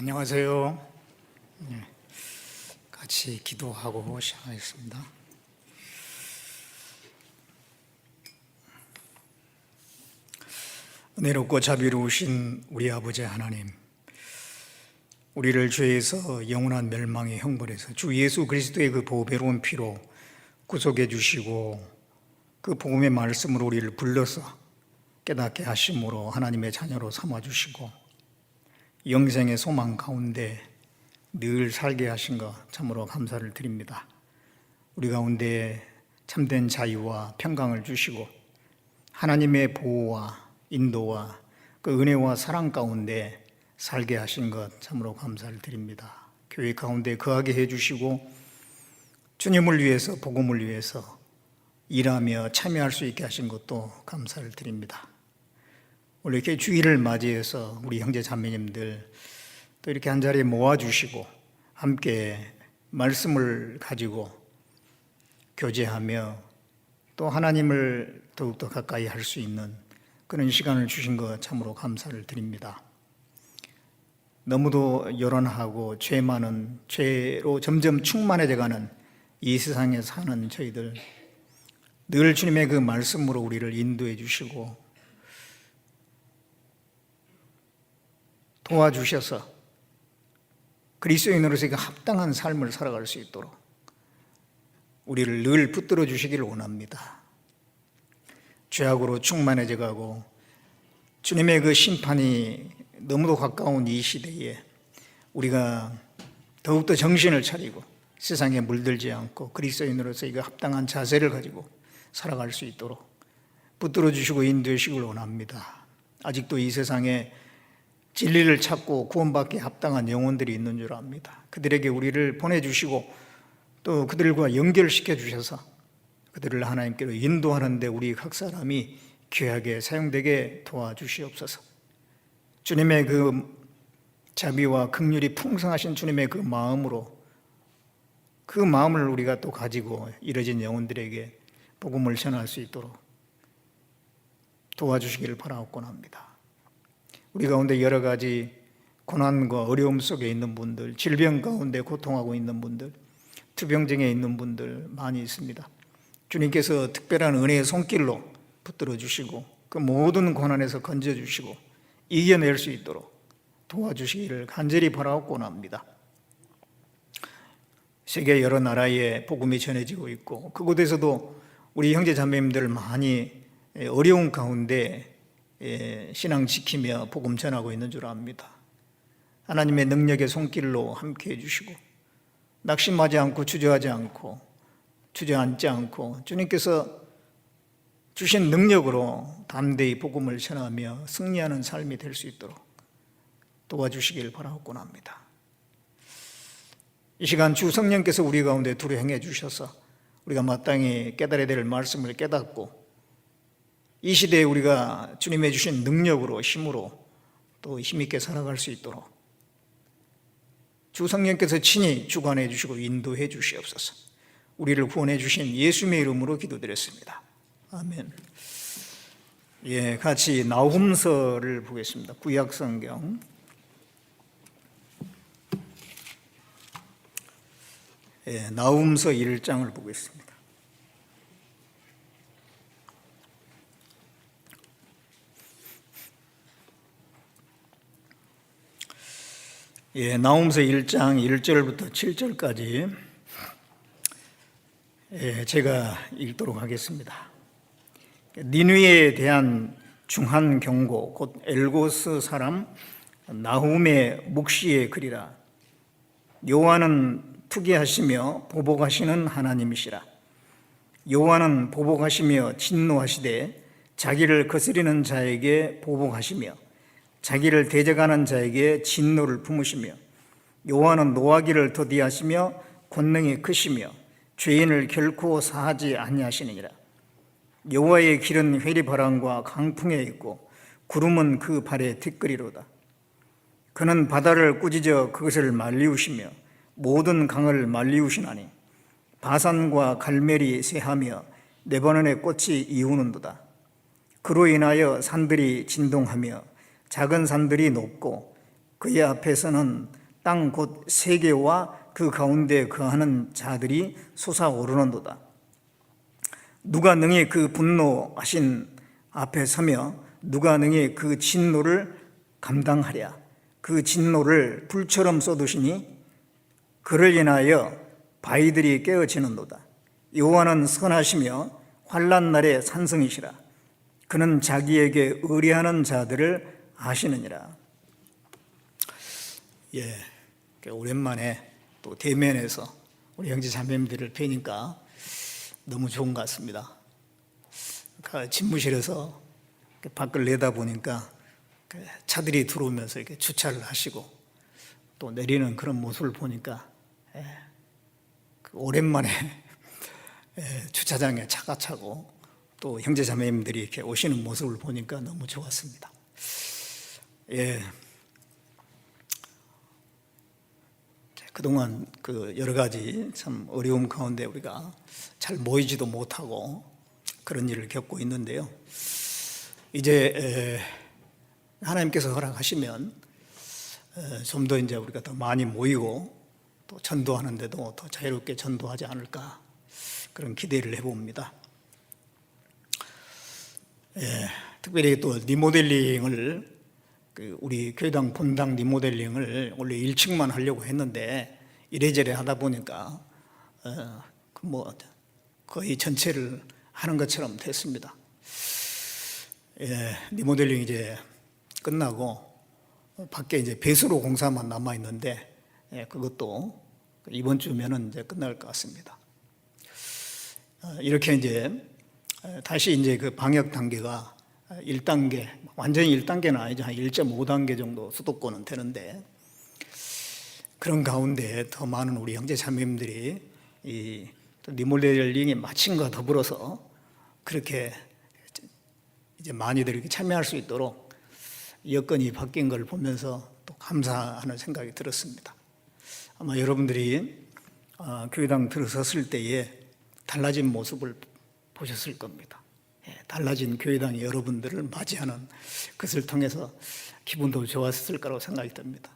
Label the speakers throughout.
Speaker 1: 안녕하세요. 같이 기도하고 시작하겠습니다. 은혜롭고 자비로우신 우리 아버지 하나님, 우리를 죄에서 영원한 멸망의 형벌에서 주 예수 그리스도의 그 보배로운 피로 구속해 주시고 그 복음의 말씀으로 우리를 불러서 깨닫게 하심으로 하나님의 자녀로 삼아주시고 영생의 소망 가운데 늘 살게 하신 것 참으로 감사를 드립니다. 우리 가운데 참된 자유와 평강을 주시고 하나님의 보호와 인도와 그 은혜와 사랑 가운데 살게 하신 것 참으로 감사를 드립니다. 교회 가운데 거하게 해주시고 주님을 위해서 복음을 위해서 일하며 참여할 수 있게 하신 것도 감사를 드립니다. 오늘 이렇게 주일을 맞이해서 우리 형제 자매님들 또 이렇게 한자리에 모아주시고 함께 말씀을 가지고 교제하며 또 하나님을 더욱더 가까이 할 수 있는 그런 시간을 주신 것 참으로 감사를 드립니다. 너무도 요란하고 죄 많은 죄로 점점 충만해져가는 이 세상에 사는 저희들 늘 주님의 그 말씀으로 우리를 인도해 주시고 도와주셔서 그리스도인으로서 합당한 삶을 살아갈 수 있도록 우리를 늘 붙들어 주시기를 원합니다. 죄악으로 충만해져 가고 주님의 그 심판이 너무도 가까운 이 시대에 우리가 더욱더 정신을 차리고 세상에 물들지 않고 그리스도인으로서 합당한 자세를 가지고 살아갈 수 있도록 붙들어 주시고 인도해 주시길 원합니다. 아직도 이 세상에 진리를 찾고 구원받기에 합당한 영혼들이 있는 줄 압니다. 그들에게 우리를 보내주시고 또 그들과 연결시켜 주셔서 그들을 하나님께로 인도하는데 우리 각 사람이 귀하게 사용되게 도와주시옵소서. 주님의 그 자비와 긍휼이 풍성하신 주님의 그 마음으로 그 마음을 우리가 또 가지고 이뤄진 영혼들에게 복음을 전할 수 있도록 도와주시기를 바라옵곤 합니다. 우리 가운데 여러 가지 고난과 어려움 속에 있는 분들, 질병 가운데 고통하고 있는 분들, 투병증에 있는 분들 많이 있습니다. 주님께서 특별한 은혜의 손길로 붙들어 주시고 그 모든 고난에서 건져 주시고 이겨낼 수 있도록 도와주시기를 간절히 바라옵곤 합니다. 세계 여러 나라에 복음이 전해지고 있고 그곳에서도 우리 형제 자매님들 많이 어려운 가운데 신앙 지키며 복음 전하고 있는 줄 압니다. 하나님의 능력의 손길로 함께해 주시고 낙심하지 않고 주저앉지 않고 주님께서 주신 능력으로 담대히 복음을 전하며 승리하는 삶이 될 수 있도록 도와주시길 바라옵곤 합니다. 이 시간 주 성령께서 우리 가운데 두루 행해 주셔서 우리가 마땅히 깨달아야 될 말씀을 깨닫고 이 시대에 우리가 주님의 주신 능력으로 힘으로 또 힘있게 살아갈 수 있도록 주 성령께서 친히 주관해 주시고 인도해 주시옵소서. 우리를 구원해 주신 예수님의 이름으로 기도드렸습니다. 아멘. 같이 나훔서를 보겠습니다. 구약 성경 나훔서 1장을 보겠습니다. 나훔서 1장 1절부터 7절까지 제가 읽도록 하겠습니다. 니느웨에 대한 중한 경고 곧 엘고스 사람 나훔의 묵시의 글이라. 여호와는 투기하시며 보복하시는 하나님이시라. 여호와는 보복하시며 진노하시되 자기를 거스리는 자에게 보복하시며 자기를 대적하는 자에게 진노를 품으시며 여호와는 노하기를 더디하시며 권능이 크시며 죄인을 결코 사하지 아니하시느니라. 여호와의 길은 회리바람과 강풍에 있고 구름은 그 발에 티끌이로다. 그는 바다를 꾸짖어 그것을 말리우시며 모든 강을 말리우시나니 바산과 갈멜이 쇠하며 레바논의 꽃이 이우는도다. 그로 인하여 산들이 진동하며 작은 산들이 높고 그의 앞에서는 땅 곧 세계와 그 가운데 거하는 자들이 솟아오르는도다. 누가 능히 그 분노하신 앞에 서며 누가 능히 그 진노를 감당하랴. 그 진노를 불처럼 쏟으시니 그를 인하여 바위들이 깨어지는도다. 여호와는 선하시며 환난 날에 산성이시라. 그는 자기에게 의뢰하는 자들을 아시느니라. 오랜만에 또 대면에서 우리 형제 자매님들을 뵈니까 너무 좋은 것 같습니다. 집무실에서 밖을 내다보니까 차들이 들어오면서 이렇게 주차를 하시고 또 내리는 그런 모습을 보니까 오랜만에 주차장에 차가 차고 또 형제 자매님들이 이렇게 오시는 모습을 보니까 너무 좋았습니다. 그동안 여러 가지 참 어려움 가운데 우리가 잘 모이지도 못하고 그런 일을 겪고 있는데요. 이제 하나님께서 허락하시면 좀 더 이제 우리가 더 많이 모이고 또 전도하는데도 더 자유롭게 전도하지 않을까 그런 기대를 해봅니다. 특별히 또 리모델링을 우리 교회당 본당 리모델링을 원래 1층만 하려고 했는데 이래저래 하다 보니까 거의 전체를 하는 것처럼 됐습니다. 리모델링 이제 끝나고 밖에 이제 배수로 공사만 남아 있는데 그것도 이번 주면은 이제 끝날 것 같습니다. 이렇게 이제 다시 이제 그 방역 단계가 1단계, 완전히 1단계는 아니죠. 한 1.5단계 정도 수도권은 되는데 그런 가운데 더 많은 우리 형제 자매님들이 이 리모델링이 마침과 더불어서 그렇게 이제 많이들 이렇게 참여할 수 있도록 여건이 바뀐 걸 보면서 또 감사하는 생각이 들었습니다. 아마 여러분들이 교회당 들어섰을 때에 달라진 모습을 보셨을 겁니다. 달라진 교회당이 여러분들을 맞이하는 것을 통해서 기분도 좋았을 거라고 생각이 듭니다.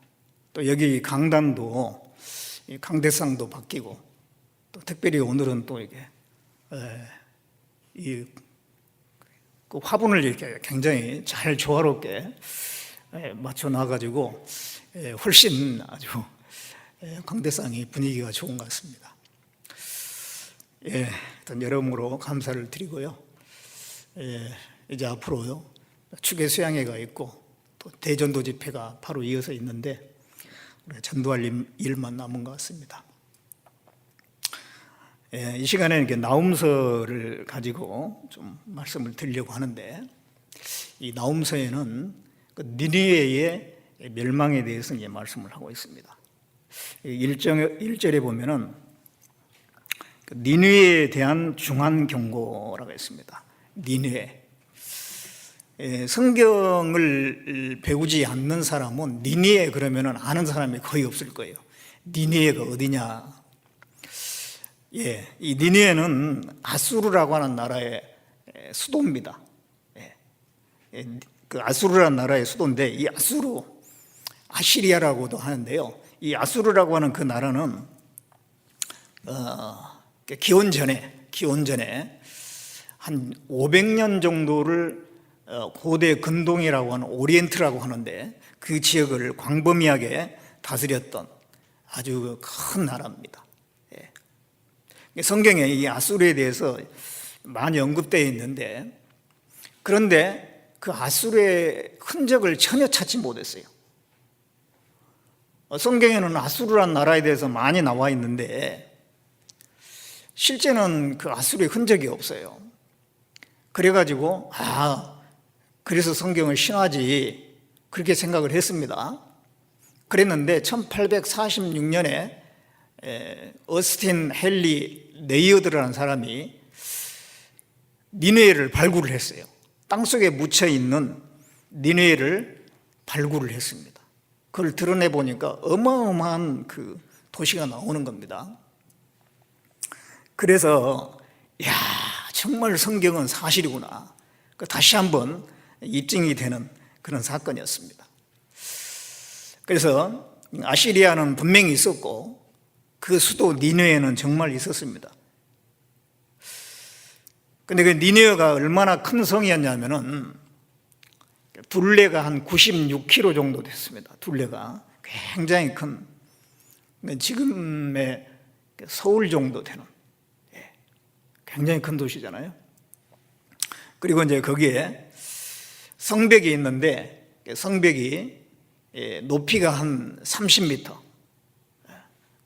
Speaker 1: 또 여기 강단도 강대상도 바뀌고 또 특별히 오늘은 또 이게 그 화분을 이렇게 굉장히 잘 조화롭게 맞춰 놔가지고 훨씬 아주 강대상이 분위기가 좋은 것 같습니다. 일단 여러모로 감사를 드리고요. 이제 앞으로요 추계 수양회가 있고 또 대전도 집회가 바로 이어서 있는데 우리가 전도할 일만 남은 것 같습니다. 이 시간에 이렇게 나움서를 가지고 좀 말씀을 드리려고 하는데 이 나움서에는 그 니느웨의 멸망에 대해서 이제 말씀을 하고 있습니다. 1절에 보면은 니느웨에 대한 중한 경고라고 했습니다. 니느웨. 성경을 배우지 않는 사람은 니느웨 그러면은 아는 사람이 거의 없을 거예요. 니느웨가 어디냐? 이 니느웨는 아수르라고 하는 나라의 수도입니다. 그 아수르라는 나라의 수도인데 이 아시리아라고도 하는데요. 이 아수르라고 하는 그 나라는 기원 전에 한 500년 정도를 고대 근동이라고 하는 오리엔트라고 하는데 그 지역을 광범위하게 다스렸던 아주 큰 나라입니다. 성경에 이 아수르에 대해서 많이 언급되어 있는데 그런데 그 아수르의 흔적을 전혀 찾지 못했어요. 성경에는 아수르라는 나라에 대해서 많이 나와 있는데 실제는 그 아수르의 흔적이 없어요. 그래가지고 그래서 성경을 신화지 그렇게 생각을 했습니다. 그랬는데 1846년에 어스틴 헨리 네이어드라는 사람이 니느웨를 발굴을 했어요. 땅속에 묻혀있는 니느웨를 발굴을 했습니다. 그걸 드러내 보니까 어마어마한 그 도시가 나오는 겁니다. 그래서 정말 성경은 사실이구나. 다시 한번 입증이 되는 그런 사건이었습니다. 그래서 아시리아는 분명히 있었고 그 수도 니느웨는 정말 있었습니다. 근데 그 니느웨가 얼마나 큰 성이었냐면은 둘레가 한 96km 정도 됐습니다. 둘레가 굉장히 큰, 지금의 서울 정도 되는 굉장히 큰 도시잖아요. 그리고 이제 거기에 성벽이 있는데 성벽이 높이가 한 30m,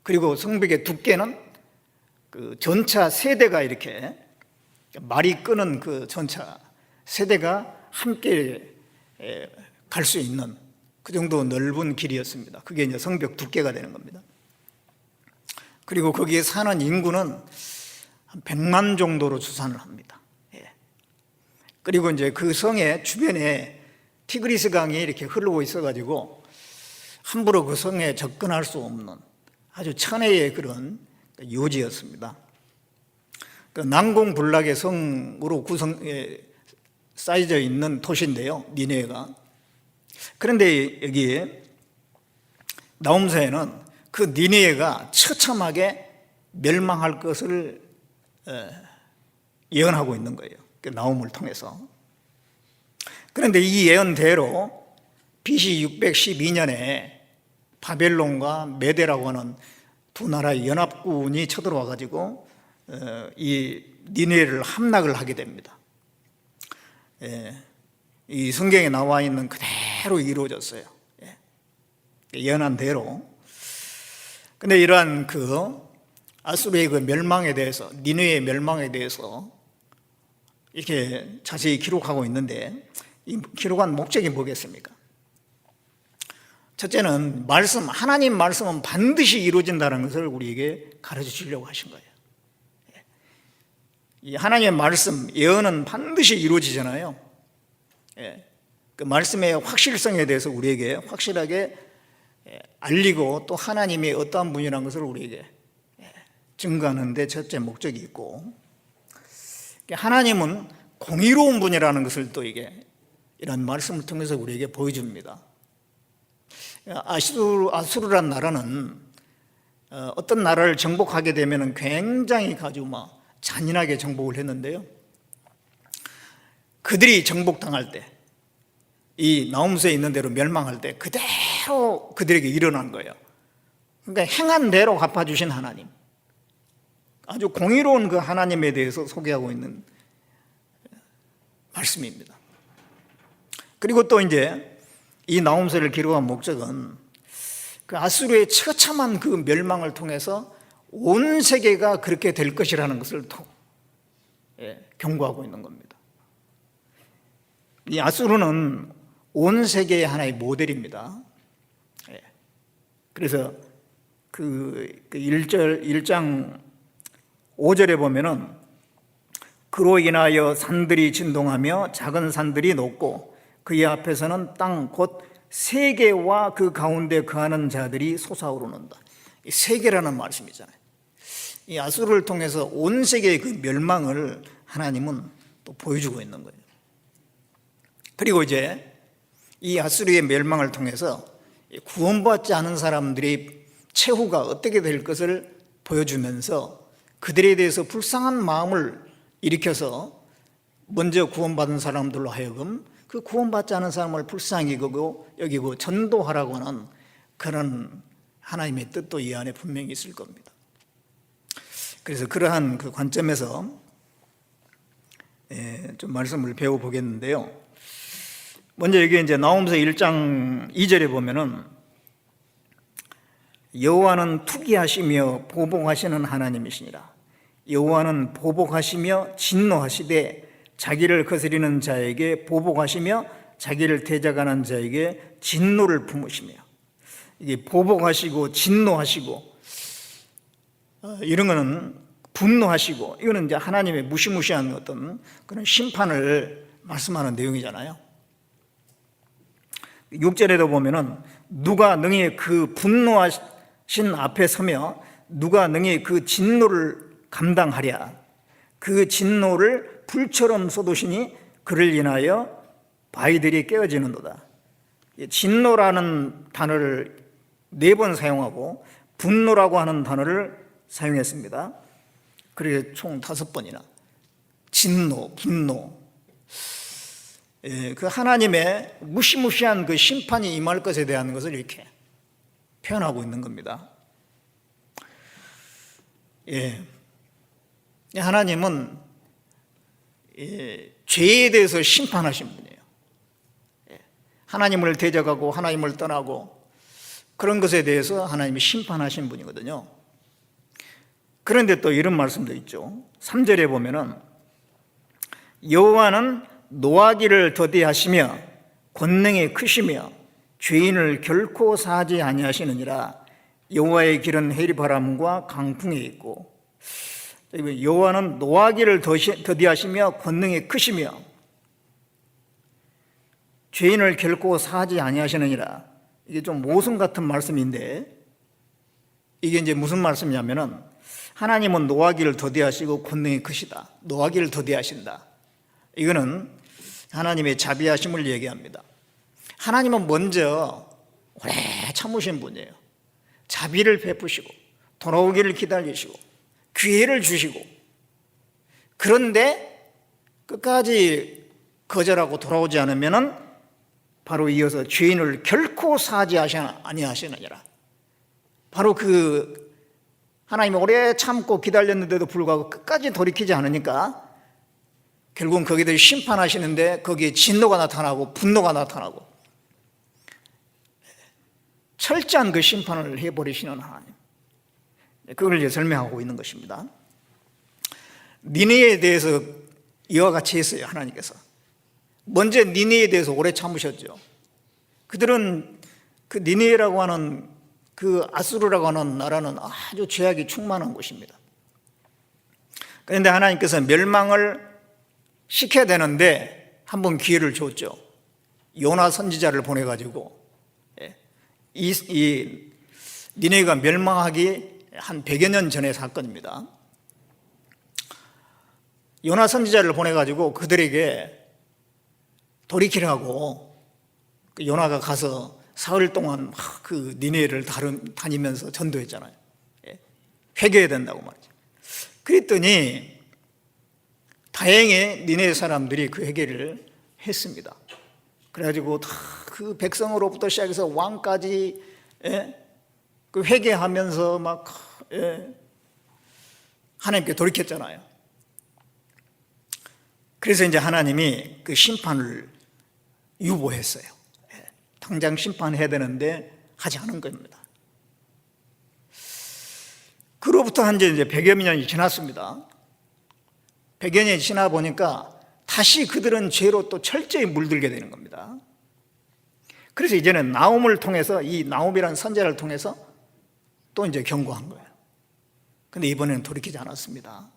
Speaker 1: 그리고 성벽의 두께는 그 전차 세대가 이렇게 말이 끄는 그 전차 세대가 함께 갈 수 있는 그 정도 넓은 길이었습니다. 그게 이제 성벽 두께가 되는 겁니다. 그리고 거기에 사는 인구는 한 100만 정도로 추산을 합니다. 그리고 이제 그 성의 주변에 티그리스 강이 이렇게 흐르고 있어가지고 함부로 그 성에 접근할 수 없는 아주 천혜의 그런 요지였습니다. 그 난공불락의 성으로 쌓여져 있는 도시인데요, 니느웨가. 그런데 여기 나홈서에는 그 니느웨가 처참하게 멸망할 것을 예언하고 있는 거예요, 그 나홈을 통해서. 그런데 이 예언대로 BC 612년에 바벨론과 메대라고 하는 두 나라의 연합군이 쳐들어와 가지고 이 니느웨를 함락을 하게 됩니다. 이 성경에 나와 있는 그대로 이루어졌어요. 예언한 대로. 근데 이러한 그 아수르의 그 멸망에 대해서, 니느웨의 멸망에 대해서 이렇게 자세히 기록하고 있는데, 이 기록한 목적이 뭐겠습니까? 첫째는 하나님 말씀은 반드시 이루어진다는 것을 우리에게 가르쳐 주려고 하신 거예요. 이 하나님의 말씀, 예언은 반드시 이루어지잖아요. 그 말씀의 확실성에 대해서 우리에게 확실하게 알리고, 또 하나님이 어떠한 분이라는 것을 우리에게 증거하는 데 첫째 목적이 있고, 하나님은 공의로운 분이라는 것을 또 이런 말씀을 통해서 우리에게 보여줍니다. 아수르란 나라는 어떤 나라를 정복하게 되면 굉장히 아주 잔인하게 정복을 했는데요, 그들이 정복당할 때, 이 나홈서에 있는 대로 멸망할 때 그대로 그들에게 일어난 거예요. 그러니까 행한 대로 갚아주신 하나님, 아주 공의로운 그 하나님에 대해서 소개하고 있는 말씀입니다. 그리고 또 이제 이 나홈서를 기록한 목적은 그 아수르의 처참한 그 멸망을 통해서 온 세계가 그렇게 될 것이라는 것을 또 경고하고 있는 겁니다. 이 아수르는 온 세계의 하나의 모델입니다. 그래서 그 1장 5절에 보면은 그로 인하여 산들이 진동하며 작은 산들이 녹고 그의 앞에서는 땅 곧 세계와 그 가운데 거하는 자들이 솟아오르는다. 이 세계라는 말씀이잖아요. 이 아수르를 통해서 온 세계의 그 멸망을 하나님은 또 보여주고 있는 거예요. 그리고 이제 이 아수르의 멸망을 통해서 구원받지 않은 사람들의 최후가 어떻게 될 것을 보여주면서 그들에 대해서 불쌍한 마음을 일으켜서 먼저 구원받은 사람들로 하여금 그 구원받지 않은 사람을 불쌍히 여기고 전도하라고 하는 그런 하나님의 뜻도 이 안에 분명히 있을 겁니다. 그래서 그러한 그 관점에서 좀 말씀을 배워보겠는데요. 먼저 여기 이제 나홈서 1장 2절에 보면은 여호와는 투기하시며 보복하시는 하나님이시니라. 여호와는 보복하시며 진노하시되 자기를 거스리는 자에게 보복하시며 자기를 대적하는 자에게 진노를 품으시며, 이게 보복하시고 진노하시고 이런 거는 분노하시고, 이거는 이제 하나님의 무시무시한 어떤 그런 심판을 말씀하는 내용이잖아요. 6절에도 보면은 누가 능히 그 분노하신 앞에 서며 누가 능히 그 진노를 감당하랴. 그 진노를 불처럼 쏟으시니 그를 인하여 바위들이 깨어지는도다. 진노라는 단어를 4번 사용하고 분노라고 하는 단어를 사용했습니다. 그래서 총 5번이나 진노, 분노, 그 하나님의 무시무시한 그 심판이 임할 것에 대한 것을 이렇게 표현하고 있는 겁니다. 하나님은 죄에 대해서 심판하신 분이에요. 하나님을 대적하고 하나님을 떠나고 그런 것에 대해서 하나님이 심판하신 분이거든요. 그런데 또 이런 말씀도 있죠. 3절에 보면은 여호와는 노하기를 더디하시며 권능이 크시며 죄인을 결코 사하지 아니하시느니라. 여호와의 길은 해리바람과 강풍에 있고, 여호와는 노하기를 더디하시며 권능이 크시며 죄인을 결코 사하지 아니하시느니라. 이게 좀 모순 같은 말씀인데, 이게 이제 무슨 말씀이냐면은 하나님은 노하기를 더디하시고 권능이 크시다. 노하기를 더디하신다. 이거는 하나님의 자비하심을 얘기합니다. 하나님은 먼저 오래 참으신 분이에요. 자비를 베푸시고 돌아오기를 기다리시고 기회를 주시고, 그런데 끝까지 거절하고 돌아오지 않으면은 바로 이어서 죄인을 결코 사하지 아니하시느니라. 바로 그 하나님이 오래 참고 기다렸는데도 불구하고 끝까지 돌이키지 않으니까 결국은 거기들 심판하시는데 거기에 진노가 나타나고 분노가 나타나고 철저한 그 심판을 해버리시는 하나님, 그걸 이제 설명하고 있는 것입니다. 니느웨에 대해서 이와 같이 했어요. 하나님께서 먼저 니느웨에 대해서 오래 참으셨죠. 그들은 그 니느웨라고 하는 그 아수르라고 하는 나라는 아주 죄악이 충만한 곳입니다. 그런데 하나님께서 멸망을 시켜야 되는데 한 번 기회를 줬죠. 요나 선지자를 보내가지고 이 니느웨가 멸망하기 한 100여 년 전의 사건입니다. 요나 선지자를 보내가지고 그들에게 돌이키라고, 요나가 가서 사흘 동안 그 니느웨를 다니면서 전도했잖아요. 회개해야 된다고 말이죠. 그랬더니 다행히 니느웨 사람들이 그 회개를 했습니다. 그래가지고 다 그 백성으로부터 시작해서 왕까지 그 회개하면서 막 하나님께 돌이켰잖아요. 그래서 이제 하나님이 그 심판을 유보했어요. 당장 심판해야 되는데 하지 않은 겁니다. 그로부터 한 이제 100여 년이 지났습니다. 100여 년이 지나 보니까 다시 그들은 죄로 또 철저히 물들게 되는 겁니다. 그래서 이제는 나홈을 통해서, 이 나홈이라는 선지자를 통해서 또 이제 경고한 거예요. 근데 이번에는 돌이키지 않았습니다.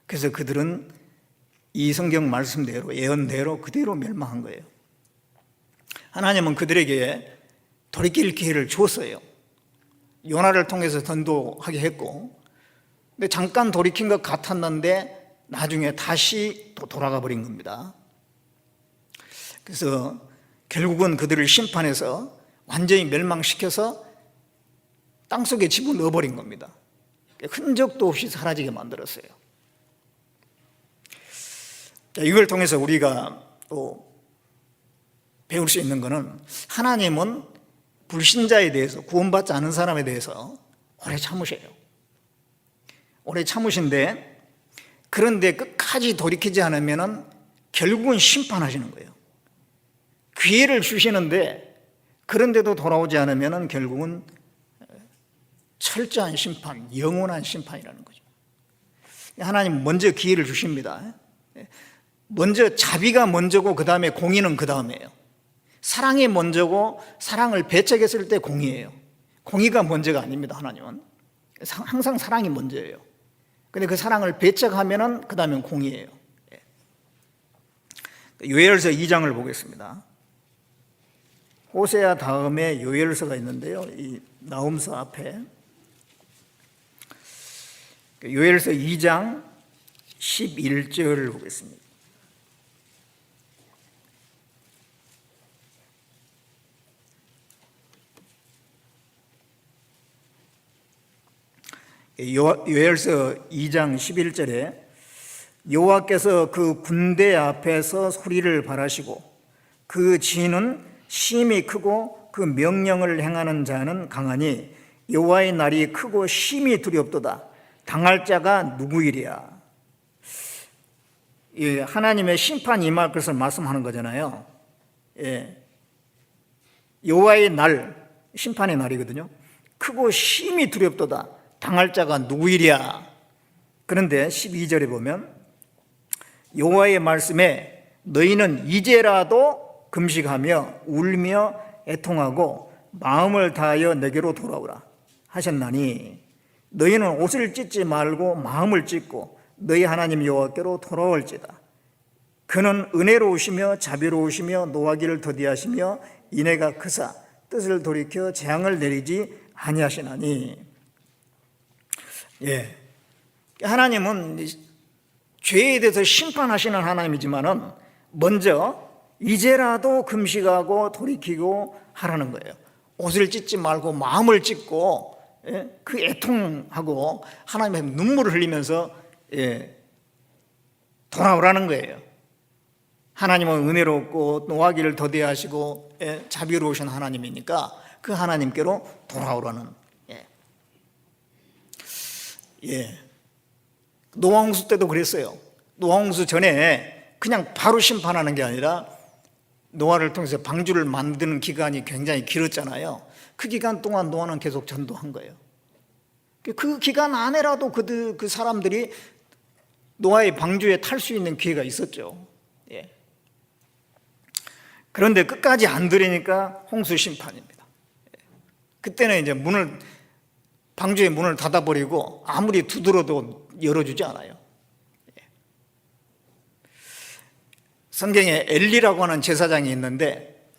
Speaker 1: 그래서 그들은 이 성경 말씀대로, 예언대로 그대로 멸망한 거예요. 하나님은 그들에게 돌이킬 기회를 줬어요. 요나를 통해서 전도하게 했고, 근데 잠깐 돌이킨 것 같았는데 나중에 다시 또 돌아가 버린 겁니다. 그래서 결국은 그들을 심판해서 완전히 멸망시켜서 땅속에 집어넣어 버린 겁니다. 흔적도 없이 사라지게 만들었어요. 이걸 통해서 우리가 또 배울 수 있는 것은, 하나님은 불신자에 대해서, 구원받지 않은 사람에 대해서 오래 참으셔요. 오래 참으신데, 그런데 끝까지 돌이키지 않으면 결국은 심판하시는 거예요. 기회를 주시는데 그런데도 돌아오지 않으면 결국은 철저한 심판, 영원한 심판이라는 거죠. 하나님 먼저 기회를 주십니다. 먼저 자비가 먼저고 그 다음에 공의는 그 다음이에요. 사랑이 먼저고 사랑을 배척했을 때 공의예요. 공의가 먼저가 아닙니다. 하나님은 항상 사랑이 먼저예요. 근데 그 사랑을 배척하면은 그 다음엔 공의예요. 요엘서 2장을 보겠습니다. 호세아 다음에 요엘서가 있는데요, 이 나홈서 앞에 요엘서 2장 11절을 보겠습니다. 요엘서 2장 11절에 여호와께서 그 군대 앞에서 소리를 발하시고 그 진은 심히 크고 그 명령을 행하는 자는 강하니 여호와의 날이 크고 심히 두렵도다. 당할 자가 누구이랴. 예, 하나님의 심판이 임할 것을 말씀하는 거잖아요. 예. 여호와의 날, 심판의 날이거든요. 크고 심히 두렵도다. 당할 자가 누구이랴. 그런데 12절에 보면 여호와의 말씀에 너희는 이제라도 금식하며 울며 애통하고 마음을 다하여 내게로 돌아오라 하셨나니 너희는 옷을 찢지 말고 마음을 찢고 너희 하나님 여호와께로 돌아올지다. 그는 은혜로우시며 자비로우시며 노하기를 더디하시며 인애가 크사 뜻을 돌이켜 재앙을 내리지 아니하시나니. 예, 하나님은 죄에 대해서 심판하시는 하나님이지만은 먼저 이제라도 금식하고 돌이키고 하라는 거예요. 옷을 찢지 말고 마음을 찢고 그 애통하고 하나님의 눈물을 흘리면서 돌아오라는 거예요. 하나님은 은혜롭고 노하기를 더디하시고 자비로우신 하나님이니까 그 하나님께로 돌아오라는. 노아홍수 때도 그랬어요. 노아홍수 전에 그냥 바로 심판하는 게 아니라 노아를 통해서 방주를 만드는 기간이 굉장히 길었잖아요. 그 기간 동안 노아는 계속 전도한 거예요. 그 기간 안에라도 그 사람들이 노아의 방주에 탈 수 있는 기회가 있었죠. 그런데 끝까지 안 들으니까 홍수 심판입니다. 그때는 이제 방주의 문을 닫아버리고 아무리 두드려도 열어주지 않아요. 성경에 엘리라고 하는 제사장이 있는데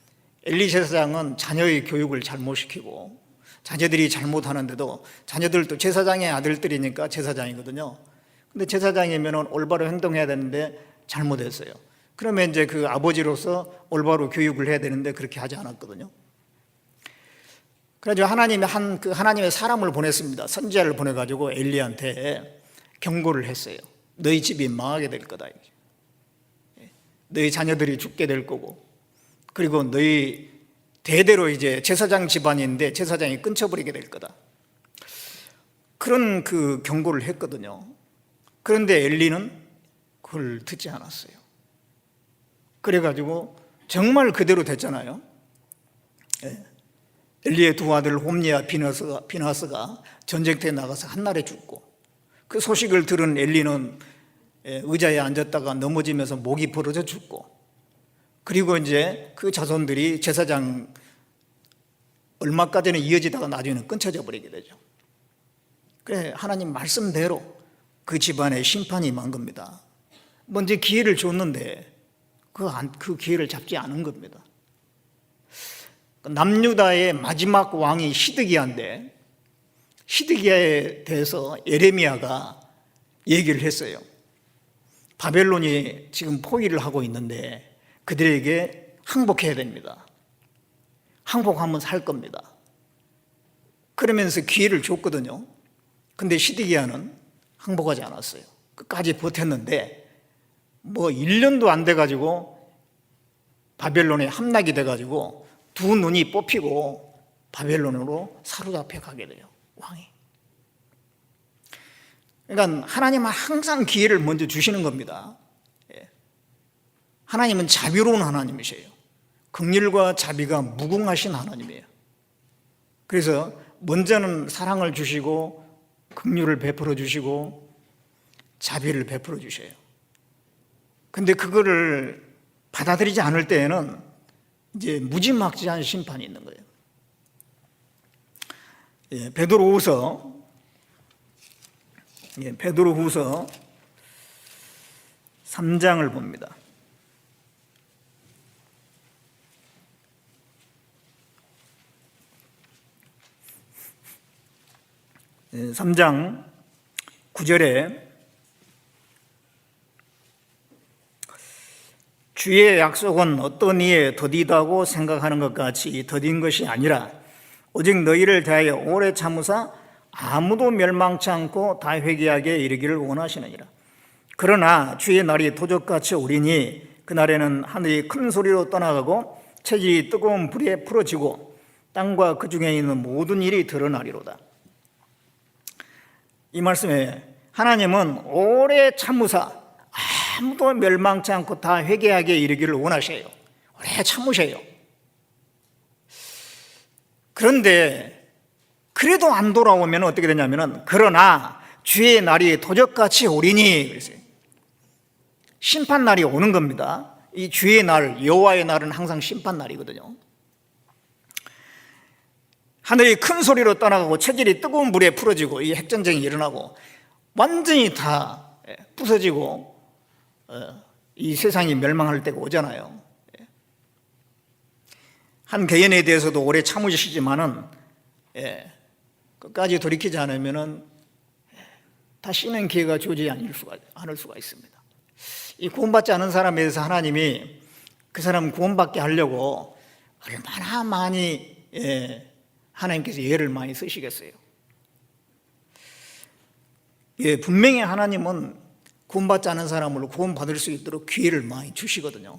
Speaker 1: 엘리 제사장은 자녀의 교육을 잘못 시키고 자녀들이 잘못하는데도 자녀들도 제사장의 아들들이니까 제사장이거든요. 근데 제사장이면 올바로 행동해야 되는데 잘못했어요. 그러면 이제 그 아버지로서 올바로 교육을 해야 되는데 그렇게 하지 않았거든요. 그래서 하나님이 하나님의 사람을 보냈습니다. 선지자를 보내가지고 엘리한테 경고를 했어요. 너희 집이 망하게 될 거다. 너희 자녀들이 죽게 될 거고, 그리고 너희 대대로 이제 제사장 집안인데 제사장이 끊쳐버리게 될 거다. 그런 그 경고를 했거든요. 그런데 엘리는 그걸 듣지 않았어요. 그래가지고 정말 그대로 됐잖아요. 엘리의 두 아들 홈니와 비나스가 전쟁터에 나가서 한날에 죽고, 그 소식을 들은 엘리는 의자에 앉았다가 넘어지면서 목이 부러져 죽고, 그리고 이제 그 자손들이 제사장 얼마까지는 이어지다가 나중에는 끊쳐져 버리게 되죠. 그래, 하나님 말씀대로 그 집안에 심판이 임한 겁니다. 먼저 기회를 줬는데 그 기회를 잡지 않은 겁니다. 남유다의 마지막 왕이 시드기야인데, 시드기야에 대해서 예레미야가 얘기를 했어요. 바벨론이 지금 포위를 하고 있는데 그들에게 항복해야 됩니다. 항복하면 살 겁니다. 그러면서 기회를 줬거든요. 근데 시드기야는 항복하지 않았어요. 끝까지 버텼는데 1년도 안 돼가지고 바벨론에 함락이 돼가지고 두 눈이 뽑히고 바벨론으로 사로잡혀 가게 돼요, 왕이. 그러니까 하나님은 항상 기회를 먼저 주시는 겁니다. 하나님은 자비로운 하나님이세요. 긍휼과 자비가 무궁하신 하나님이에요. 그래서 먼저는 사랑을 주시고 긍휼을 베풀어 주시고 자비를 베풀어 주셔요. 근데 그거를 받아들이지 않을 때에는 이제 무지막지한 심판이 있는 거예요. 베드로후서 3장을 봅니다. 3장 9절에 주의 약속은 어떤 이에 더디다고 생각하는 것 같이 더딘 것이 아니라 오직 너희를 대하여 오래 참으사 아무도 멸망치 않고 다 회개하게 이르기를 원하시느니라. 그러나 주의 날이 도적같이 오리니 그날에는 하늘이 큰 소리로 떠나가고 체질이 뜨거운 불에 풀어지고 땅과 그 중에 있는 모든 일이 드러나리로다. 이 말씀에 하나님은 오래 참으사 아무도 멸망치 않고 다 회개하게 이르기를 원하셔요. 오래 참으셔요. 그런데 그래도 안 돌아오면 어떻게 되냐면은 그러나 주의 날이 도적같이 오리니 그랬어요. 심판 날이 오는 겁니다. 이 주의 날, 여호와의 날은 항상 심판 날이거든요. 하늘이 큰 소리로 떠나가고 체질이 뜨거운 불에 풀어지고 이 핵전쟁이 일어나고 완전히 다 부서지고 이 세상이 멸망할 때가 오잖아요. 한 개인에 대해서도 오래 참으시지만은 끝까지 돌이키지 않으면은 다시는 기회가 주어지지 않을 수가 있습니다. 이 구원받지 않은 사람에 대해서 하나님이 그 사람 구원받게 하려고 얼마나 많이 하나님께서 예를 많이 쓰시겠어요. 분명히 하나님은 구원받지 않은 사람을 구원받을 수 있도록 기회를 많이 주시거든요.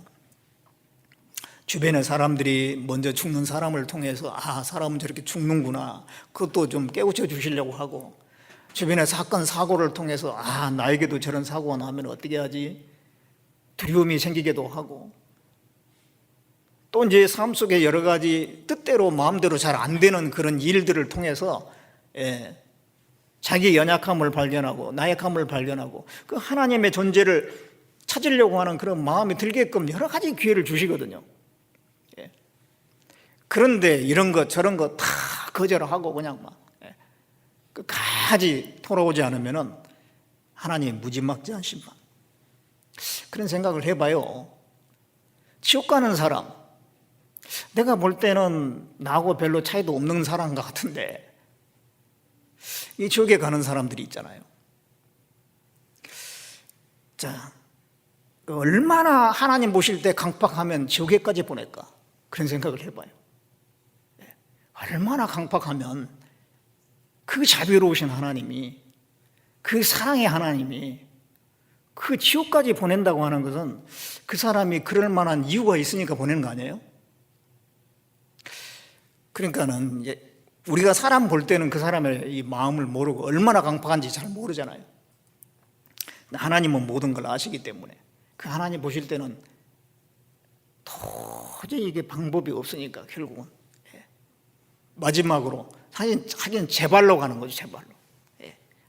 Speaker 1: 주변의 사람들이 먼저 죽는 사람을 통해서 사람은 저렇게 죽는구나, 그것도 좀 깨우쳐 주시려고 하고, 주변의 사건 사고를 통해서 나에게도 저런 사고가 나면 어떻게 하지, 두려움이 생기기도 하고, 또 이제 삶 속에 여러 가지 뜻대로 마음대로 잘 안 되는 그런 일들을 통해서 자기 연약함을 발견하고 나약함을 발견하고 그 하나님의 존재를 찾으려고 하는 그런 마음이 들게끔 여러 가지 기회를 주시거든요. 그런데 이런 것 저런 거 다 거절하고 그냥 막 끝까지 돌아오지 않으면은 하나님 무지막지한 심판. 그런 생각을 해봐요. 지옥 가는 사람, 내가 볼 때는 나하고 별로 차이도 없는 사람 같은데 이 지옥에 가는 사람들이 있잖아요. 자, 얼마나 하나님 보실 때 강팍하면 지옥에까지 보낼까? 그런 생각을 해봐요. 얼마나 강팍하면 그 자비로우신 하나님이, 그 사랑의 하나님이 그 지옥까지 보낸다고 하는 것은 그 사람이 그럴 만한 이유가 있으니까 보내는 거 아니에요? 그러니까는 우리가 사람 볼 때는 그 사람의 이 마음을 모르고 얼마나 강팍한지 잘 모르잖아요. 하나님은 모든 걸 아시기 때문에 그 하나님 보실 때는 도저히 이게 방법이 없으니까 결국은 마지막으로 하긴 제발로 가는 거죠. 제발로.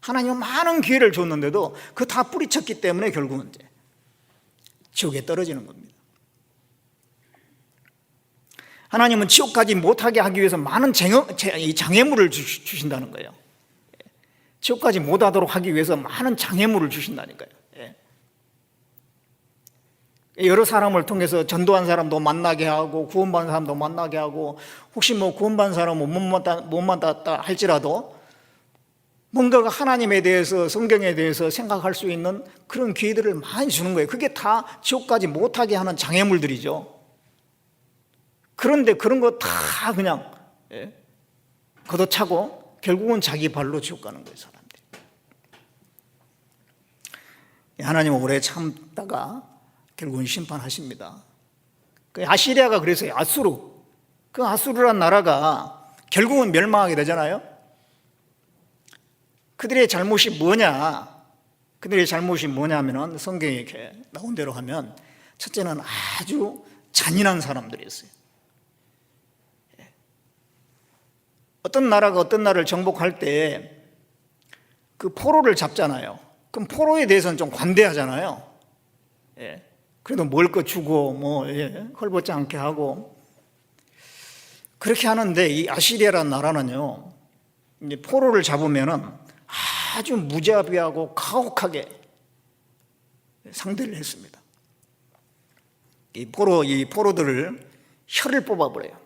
Speaker 1: 하나님은 많은 기회를 줬는데도 그 다 뿌리쳤기 때문에 결국은 이제 지옥에 떨어지는 겁니다. 하나님은 지옥까지 못하게 하기 위해서 많은 장애물을 주신다는 거예요. 지옥까지 못하도록 하기 위해서 많은 장애물을 주신다니까요. 여러 사람을 통해서 전도한 사람도 만나게 하고 구원받은 사람도 만나게 하고, 혹시 구원받은 사람은 못 만났다 할지라도 뭔가가 하나님에 대해서 성경에 대해서 생각할 수 있는 그런 기회들을 많이 주는 거예요. 그게 다 지옥까지 못하게 하는 장애물들이죠. 그런데 그런 거 다 그냥 걷어차고 결국은 자기 발로 지옥 가는 거예요, 사람들이. 하나님은 오래 참다가 결국은 심판하십니다. 그 아시리아가 그랬어요. 아수르. 그 아수르란 나라가 결국은 멸망하게 되잖아요. 그들의 잘못이 뭐냐? 그들의 잘못이 뭐냐면은 성경에 이렇게 나온 대로 하면 첫째는 아주 잔인한 사람들이었어요. 어떤 나라가 어떤 나라를 정복할 때 그 포로를 잡잖아요. 그럼 포로에 대해서는 좀 관대하잖아요. 그래도 먹을 거 주고 헐벗지 않게 하고 그렇게 하는데, 이 아시리아라는 나라는요, 이제 포로를 잡으면은 아주 무자비하고 가혹하게 상대를 했습니다. 이 포로들을 혀를 뽑아버려요.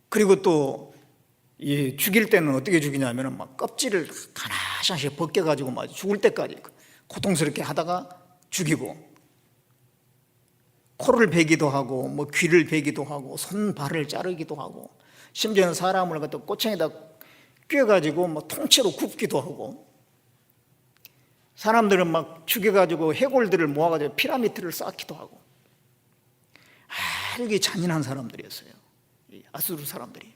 Speaker 1: 그리고 또 이 죽일 때는 어떻게 죽이냐면은 막 껍질을 하나씩 벗겨가지고 막 죽을 때까지 고통스럽게 하다가 죽이고, 코를 베기도 하고 귀를 베기도 하고 손 발을 자르기도 하고 심지어는 사람을 갖다 꼬챙이다 꿰가지고 뭐 통째로 굽기도 하고, 사람들은 막 죽여가지고 해골들을 모아가지고 피라미드를 쌓기도 하고, 이게 잔인한 사람들이었어요, 이 아수르 사람들이.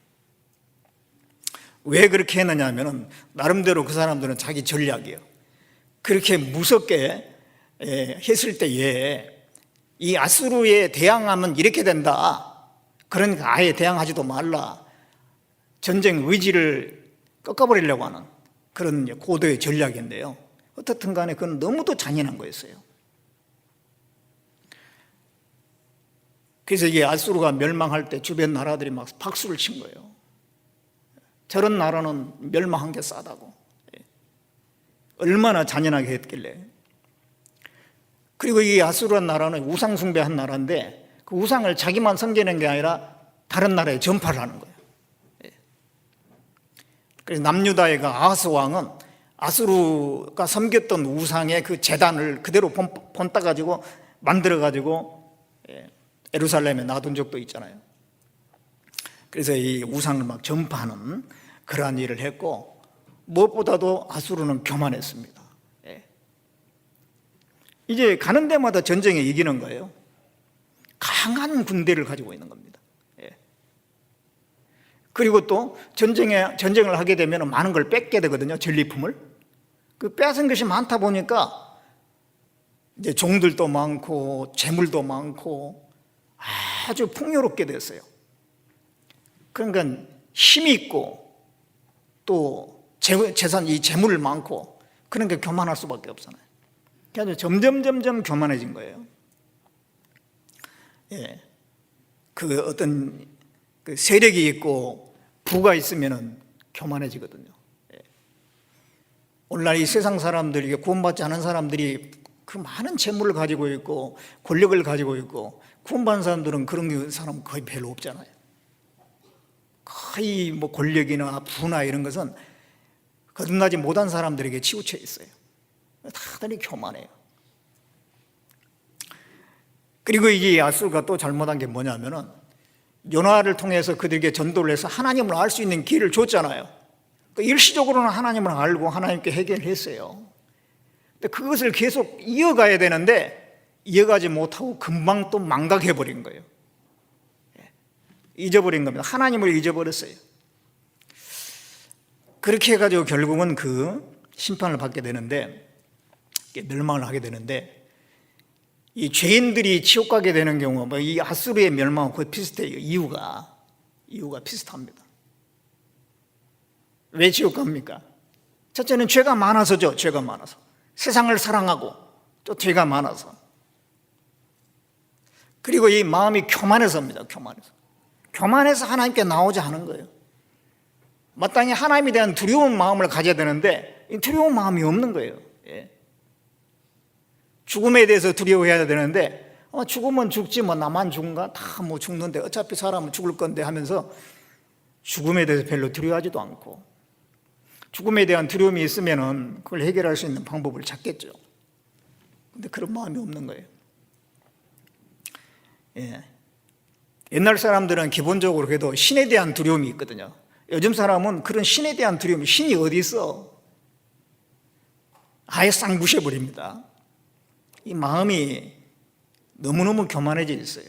Speaker 1: 왜 그렇게 했느냐 하면은 나름대로 그 사람들은 자기 전략이에요. 그렇게 무섭게 했을 때에 이 아수르에 대항하면 이렇게 된다, 그러니까 아예 대항하지도 말라, 전쟁 의지를 꺾어버리려고 하는 그런 고도의 전략인데요, 어떻든 간에 그건 너무도 잔인한 거였어요. 그래서 이게 아수르가 멸망할 때 주변 나라들이 막 박수를 친 거예요. 저런 나라는 멸망한 게 싸다고. 얼마나 잔인하게 했길래. 그리고 이 아수르한 나라는 우상 숭배한 나라인데 그 우상을 자기만 섬기는 게 아니라 다른 나라에 전파를 하는 거예요. 그래서 남유다의 그 아하스 왕은 아수르가 섬겼던 우상의 그 제단을 그대로 본따 가지고 만들어 가지고 예루살렘에 놔둔 적도 있잖아요. 그래서 이 우상을 막 전파하는 그러한 일을 했고, 무엇보다도 아수르는 교만했습니다. 이제 가는 데마다 전쟁에 이기는 거예요. 강한 군대를 가지고 있는 겁니다. 그리고 또 전쟁을 하게 되면 많은 걸 뺏게 되거든요, 전리품을. 그 빼앗은 것이 많다 보니까 이제 종들도 많고 재물도 많고 아주 풍요롭게 됐어요. 그러니까 힘이 있고 또 재산, 이 재물 많고, 그러니까 교만할 수밖에 없잖아요. 그래서 점점 교만해진 거예요. 그 어떤 그 세력이 있고 부가 있으면은 교만해지거든요. 오늘날 이 세상 사람들이, 구원받지 않은 사람들이 그 많은 재물을 가지고 있고 권력을 가지고 있고, 구원받은 사람들은 그런 사람 거의 별로 없잖아요. 거의 뭐 권력이나 부나 이런 것은 거듭나지 못한 사람들에게 치우쳐 있어요. 다들 교만해요. 그리고 이게 아수르가 또 잘못한 게 뭐냐면은 요나를 통해서 그들에게 전도를 해서 하나님을 알 수 있는 길을 줬잖아요. 일시적으로는 하나님을 알고 하나님께 해결했어요. 근데 그것을 계속 이어가야 되는데 이어가지 못하고 금방 또 망각해버린 거예요. 잊어버린 겁니다. 하나님을 잊어버렸어요. 그렇게 해가지고 결국은 그 심판을 받게 되는데, 멸망을 하게 되는데, 이 죄인들이 지옥 가게 되는 경우, 이 아수르의 멸망은 거의 비슷해요. 이유가 비슷합니다. 왜 지옥 갑니까? 첫째는 죄가 많아서죠. 죄가 많아서. 세상을 사랑하고 또 죄가 많아서. 그리고 이 마음이 교만해서입니다. 교만해서 하나님께 나오지 않은 거예요. 마땅히 하나님에 대한 두려운 마음을 가져야 되는데 이 두려운 마음이 없는 거예요. 죽음에 대해서 두려워해야 되는데 죽으면 죽지 뭐 나만 죽은가? 다 뭐 죽는데 어차피 사람은 죽을 건데 하면서 죽음에 대해서 별로 두려워하지도 않고, 죽음에 대한 두려움이 있으면은 그걸 해결할 수 있는 방법을 찾겠죠. 근데 그런 마음이 없는 거예요. 옛날 사람들은 기본적으로 그래도 신에 대한 두려움이 있거든요. 요즘 사람은 그런 신에 대한 두려움이, 신이 어디 있어? 아예 싹 무시해버립니다. 이 마음이 너무너무 교만해져 있어요.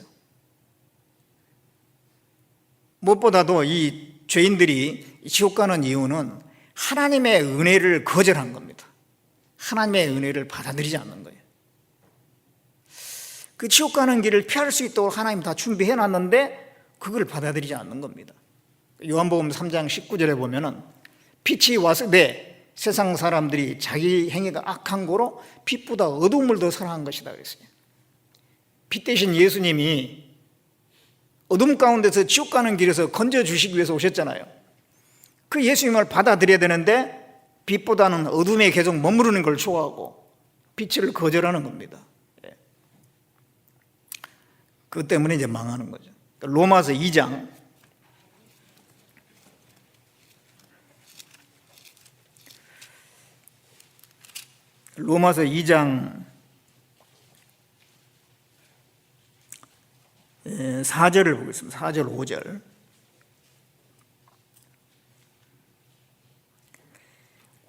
Speaker 1: 무엇보다도 이 죄인들이 지옥 가는 이유는 하나님의 은혜를 거절한 겁니다. 하나님의 은혜를 받아들이지 않는 거예요. 그 지옥 가는 길을 피할 수 있도록 하나님 다 준비해 놨는데 그걸 받아들이지 않는 겁니다. 요한복음 3장 19절에 보면은 빛이 왔으되 세상 사람들이 자기 행위가 악한 거로 빛보다 어두움을 더 사랑한 것이다 그랬어요. 빛 대신 예수님이 어둠 가운데서 지옥 가는 길에서 건져주시기 위해서 오셨잖아요. 그 예수님을 받아들여야 되는데 빛보다는 어둠에 계속 머무르는 걸 좋아하고 빛을 거절하는 겁니다. 그것 때문에 이제 망하는 거죠. 로마서 2장 로마서 2장 4절을 보겠습니다. 4절 5절.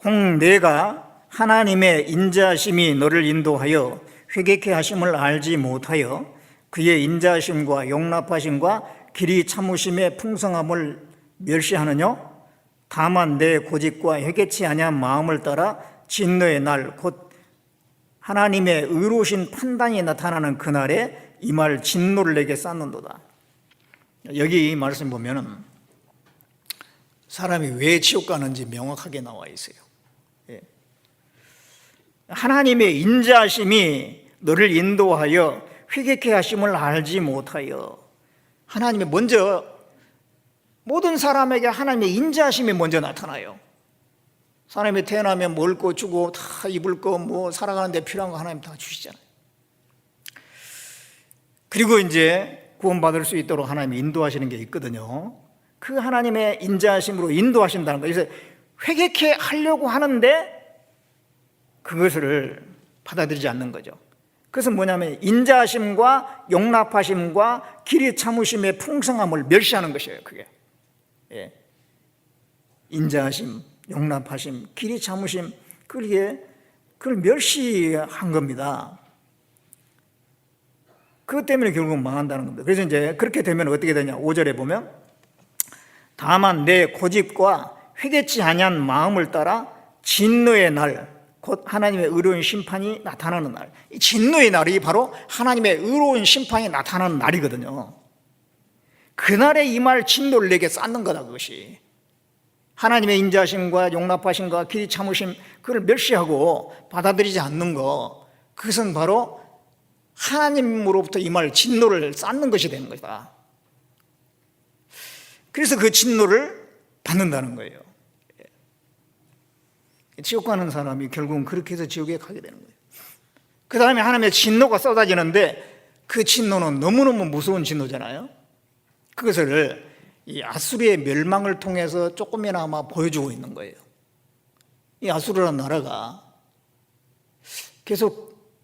Speaker 1: 혹 내가 하나님의 인자하심이 너를 인도하여 회개케 하심을 알지 못하여 그의 인자하심과 용납하심과 길이 참으심의 풍성함을 멸시하느냐? 다만 내 고집과 회개치 아니한 마음을 따라 진노의 날 곧 하나님의 의로우신 판단이 나타나는 그날에 이 말 진노를 내게 쌓는도다. 여기 이 말씀 보면은 사람이 왜 지옥 가는지 명확하게 나와 있어요. 하나님의 인자하심이 너를 인도하여 회개케 하심을 알지 못하여, 하나님이 먼저 모든 사람에게 하나님의 인자하심이 먼저 나타나요. 사람이 태어나면 먹을 거 주고 다 입을 거 뭐 살아가는 데 필요한 거 하나님 다 주시잖아요. 그리고 이제 구원받을 수 있도록 하나님이 인도하시는 게 있거든요. 그 하나님의 인자하심으로 인도하신다는 거예요. 그래서 회개케 하려고 하는데 그것을 받아들이지 않는 거죠. 그것은 뭐냐면 인자하심과 용납하심과 길이 참으심의 풍성함을 멸시하는 것이에요. 그게 인자하심, 용납하심, 길이 참으심, 그걸 멸시한 겁니다. 그것 때문에 결국 망한다는 겁니다. 그래서 이제 그렇게 되면 어떻게 되냐? 5절에 보면 다만 내 고집과 회개치 아니한 마음을 따라 진노의 날 곧 하나님의 의로운 심판이 나타나는 날, 이 진노의 날이 바로 하나님의 의로운 심판이 나타나는 날이거든요. 그날에 이 말 진노를 내게 쌓는 거다. 그것이 하나님의 인자하심과 용납하심과 길이 참으심, 그걸 멸시하고 받아들이지 않는 거, 그것은 바로 하나님으로부터 이 말 진노를 쌓는 것이 되는 것이다. 그래서 그 진노를 받는다는 거예요. 지옥 가는 사람이 결국은 그렇게 해서 지옥에 가게 되는 거예요. 그 다음에 하나님의 진노가 쏟아지는데 그 진노는 너무너무 무서운 진노잖아요. 그것을 이 아수르의 멸망을 통해서 조금이나마 보여주고 있는 거예요. 이 아수르라는 나라가 계속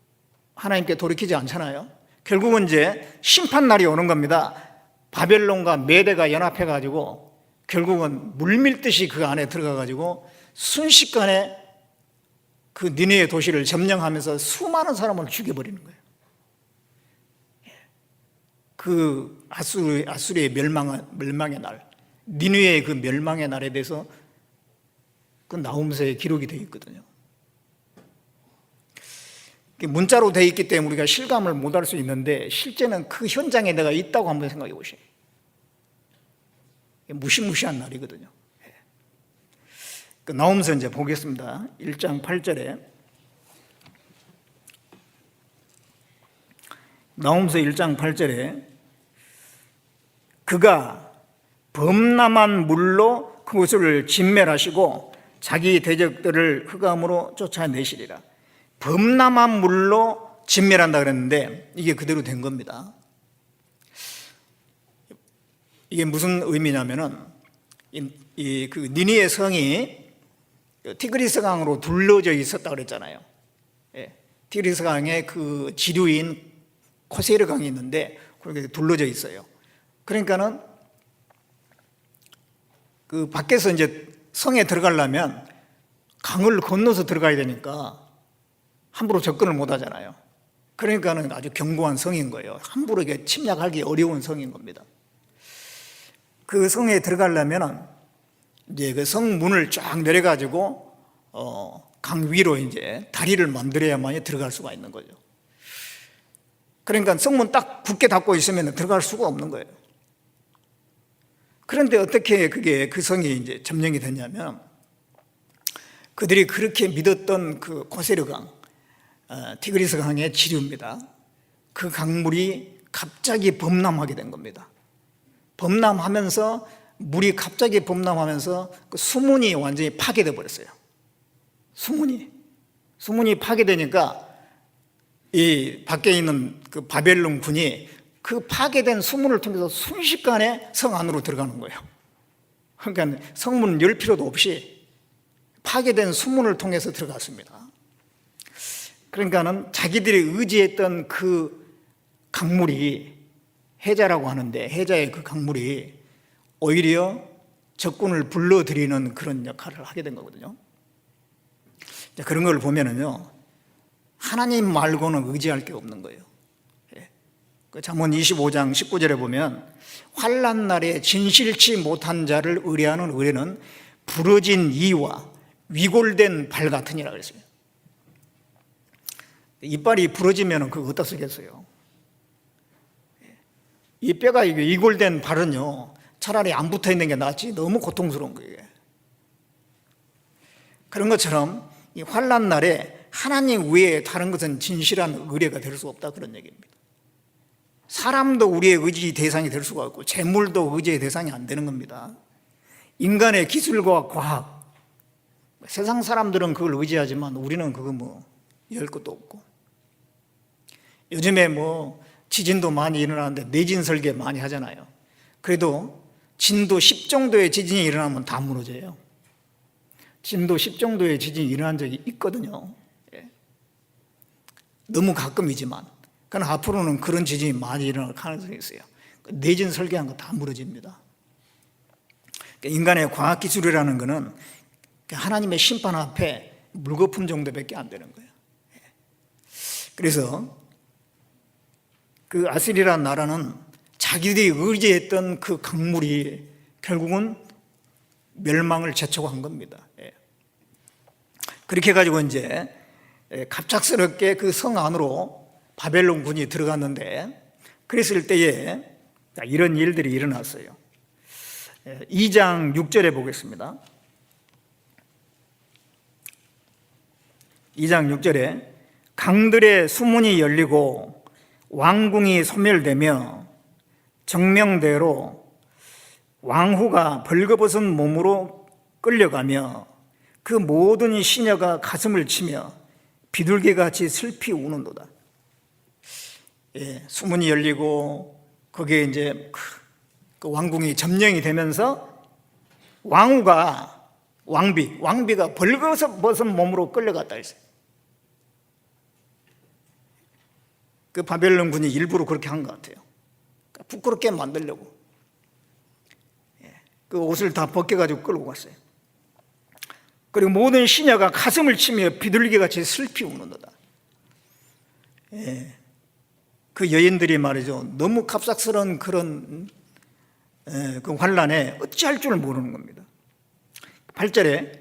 Speaker 1: 하나님께 돌이키지 않잖아요. 결국은 이제 심판날이 오는 겁니다. 바벨론과 메대가 연합해가지고 결국은 물밀듯이 그 안에 들어가가지고 순식간에 그 니느웨 도시를 점령하면서 수많은 사람을 죽여버리는 거예요. 그 아수르의 멸망의 날, 니느웨의 그 멸망의 날에 대해서 그 나홈서에 기록이 되어 있거든요. 문자로 되어 있기 때문에 우리가 실감을 못할 수 있는데 실제는 그 현장에 내가 있다고 한번 생각해 보세요. 무시무시한 날이거든요. 그 나홈서 이제 보겠습니다. 1장 8절에 나홈서 1장 8절에 그가 범람한 물로 그곳을 진멸하시고 자기 대적들을 흑암으로 쫓아내시리라. 범람한 물로 진멸한다 그랬는데 이게 그대로 된 겁니다. 이게 무슨 의미냐면은 그 니느웨 성이 티그리스 강으로 둘러져 있었다 그랬잖아요. 티그리스 강의 그 지류인 코세르 강이 있는데 그렇게 둘러져 있어요. 그러니까는 그 밖에서 이제 성에 들어가려면 강을 건너서 들어가야 되니까 함부로 접근을 못 하잖아요. 그러니까는 아주 견고한 성인 거예요. 함부로 이게 침략하기 어려운 성인 겁니다. 그 성에 들어가려면 이제 그 성문을 쫙 내려가지고 강 위로 이제 다리를 만들어야만이 들어갈 수가 있는 거죠. 그러니까 성문 딱 굳게 닫고 있으면 들어갈 수가 없는 거예요. 그런데 어떻게 그 성이 이제 점령이 됐냐면 그들이 그렇게 믿었던 그 코세르 강, 티그리스 강의 지류입니다. 그 강물이 갑자기 범람하게 된 겁니다. 범람하면서 물이 갑자기 범람하면서 그 수문이 완전히 파괴돼 버렸어요. 수문이 파괴되니까 이 밖에 있는 그 바벨론 군이 그 파괴된 수문을 통해서 순식간에 성 안으로 들어가는 거예요. 그러니까 성문을 열 필요도 없이 파괴된 수문을 통해서 들어갔습니다. 그러니까는 자기들이 의지했던 그 강물이 해자라고 하는데 해자의 그 강물이 오히려 적군을 불러들이는 그런 역할을 하게 된 거거든요. 그런 걸 보면은요, 하나님 말고는 의지할 게 없는 거예요. 그 잠언 25장 19절에 보면 환난 날에 진실치 못한 자를 의뢰하는 의뢰는 부러진 이와 위골된 발 같으니라 그랬어요. 이빨이 부러지면 그거 어디다 쓰겠어요? 이 뼈가 위골된 발은요, 차라리 안 붙어 있는 게 낫지. 너무 고통스러운 거예요. 그런 것처럼 이 환난 날에 하나님 외에 다른 것은 진실한 의뢰가 될 수 없다, 그런 얘기입니다. 사람도 우리의 의지 대상이 될 수가 없고 재물도 의지의 대상이 안 되는 겁니다. 인간의 기술과 과학, 세상 사람들은 그걸 의지하지만 우리는 그거 열 것도 없고. 요즘에 지진도 많이 일어나는데 내진 설계 많이 하잖아요. 그래도 진도 10 정도의 지진이 일어나면 다 무너져요. 진도 10 정도의 지진이 일어난 적이 있거든요. 너무 가끔이지만. 그러나 앞으로는 그런 지진이 많이 일어날 가능성이 있어요. 내진 설계한 거 다 무너집니다. 인간의 과학기술이라는 것은 하나님의 심판 앞에 물거품 정도밖에 안 되는 거예요. 그래서 그 아스리라는 나라는 자기들이 의지했던 그 강물이 결국은 멸망을 재촉한 겁니다. 그렇게 해가지고 이제 갑작스럽게 그 성 안으로 바벨론 군이 들어갔는데, 그랬을 때에 이런 일들이 일어났어요. 2장 6절에 보겠습니다. 2장 6절에 강들의 수문이 열리고 왕궁이 소멸되며 정명대로 왕후가 벌거벗은 몸으로 끌려가며 그 모든 시녀가 가슴을 치며 비둘기같이 슬피 우는도다. 수문이 열리고 거기에 이제 그 왕궁이 점령이 되면서 왕비가 벌거벗은 몸으로 끌려갔다 했어요. 그 바벨론 군이 일부러 그렇게 한 것 같아요. 부끄럽게 만들려고 그 옷을 다 벗겨가지고 끌고 갔어요. 그리고 모든 시녀가 가슴을 치며 비둘기같이 슬피 우는도다. 그 여인들이 말이죠, 너무 갑작스러운 그런 그 환난에 어찌할 줄 모르는 겁니다. 8절에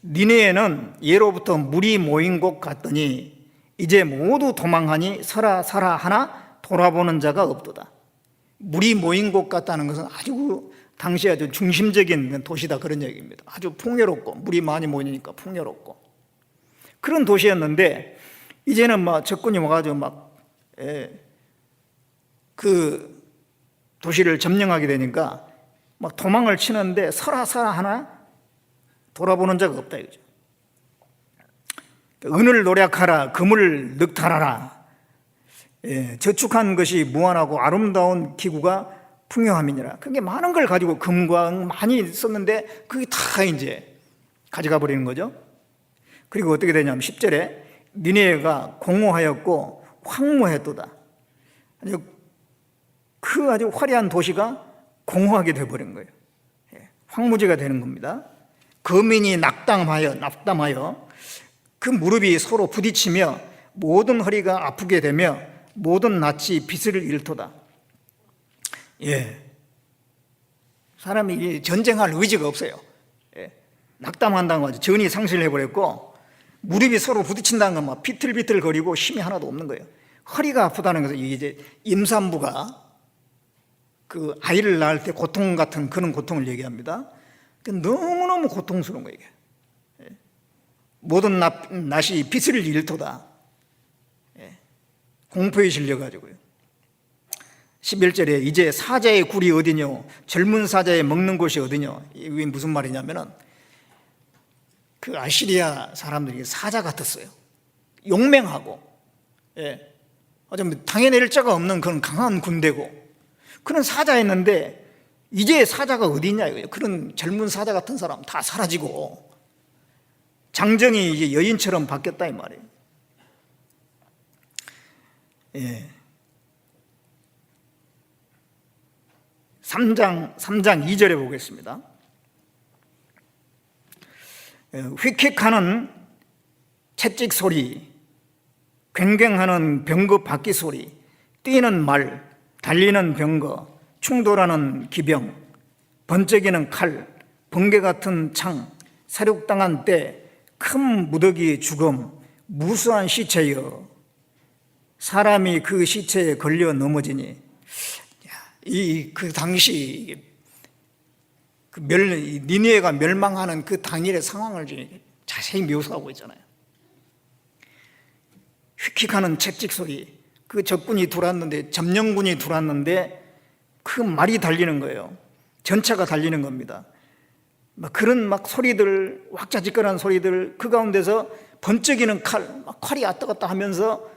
Speaker 1: 니네에는 예로부터 물이 모인 곳 같더니 이제 모두 도망하니 서라 하나 돌아보는 자가 없도다. 물이 모인 곳 같다는 것은 당시 아주 중심적인 도시다, 그런 얘기입니다. 아주 풍요롭고 물이 많이 모이니까 풍요롭고 그런 도시였는데 이제는 적군이 와가지고 그 도시를 점령하게 되니까 도망을 치는데 서라 하나 돌아보는 자가 없다 이거죠. 은을 노력하라, 금을 늑탈하라. 저축한 것이 무한하고 아름다운 기구가 풍요함이니라. 그게 많은 걸 가지고 금과 은 많이 썼는데 그게 다 이제 가져가 버리는 거죠. 그리고 어떻게 되냐면 10절에 니네가 공허하였고 황무했도다. 그 아주 화려한 도시가 공허하게 되어버린 거예요. 황무지가 되는 겁니다. 거민이 낙담하여 그 무릎이 서로 부딪히며 모든 허리가 아프게 되며 모든 낯이 빛을 잃도다. 사람이 전쟁할 의지가 없어요. 낙담한다는 거죠. 전이 상실해버렸고 무릎이 서로 부딪힌다는 건 비틀비틀 거리고 힘이 하나도 없는 거예요. 허리가 아프다는 것은 이제 임산부가 그 아이를 낳을 때 고통 같은 그런 고통을 얘기합니다. 너무너무 고통스러운 거예요. 모든 낯이 빛을 잃도다. 공포에 질려가지고요. 11절에 이제 사자의 굴이 어디뇨? 젊은 사자의 먹는 곳이 어디뇨? 이게 무슨 말이냐면은 그 아시리아 사람들이 사자 같았어요. 용맹하고, 당해낼 자가 없는 그런 강한 군대고 그런 사자였는데 이제 사자가 어디 있냐 이거예요. 그런 젊은 사자 같은 사람 다 사라지고 장정이 이제 여인처럼 바뀌었다 이 말이에요. 3장 2절에 보겠습니다. 휙휙하는 채찍 소리, 굉갱하는 병거 바퀴 소리, 뛰는 말, 달리는 병거, 충돌하는 기병, 번쩍이는 칼, 번개 같은 창, 사륙당한 때, 큰 무더기 죽음, 무수한 시체여 사람이 그 시체에 걸려 넘어지니. 그 당시 니느웨가 멸망하는 그 당일의 상황을 자세히 묘사하고 있잖아요. 휙휙하는 채찍 소리, 그 적군이 들어왔는데, 점령군이 들어왔는데 그 말이 달리는 거예요. 전차가 달리는 겁니다. 그런 소리들, 왁자지껄한 소리들, 그 가운데서 번쩍이는 칼, 칼이 왔다 갔다 하면서,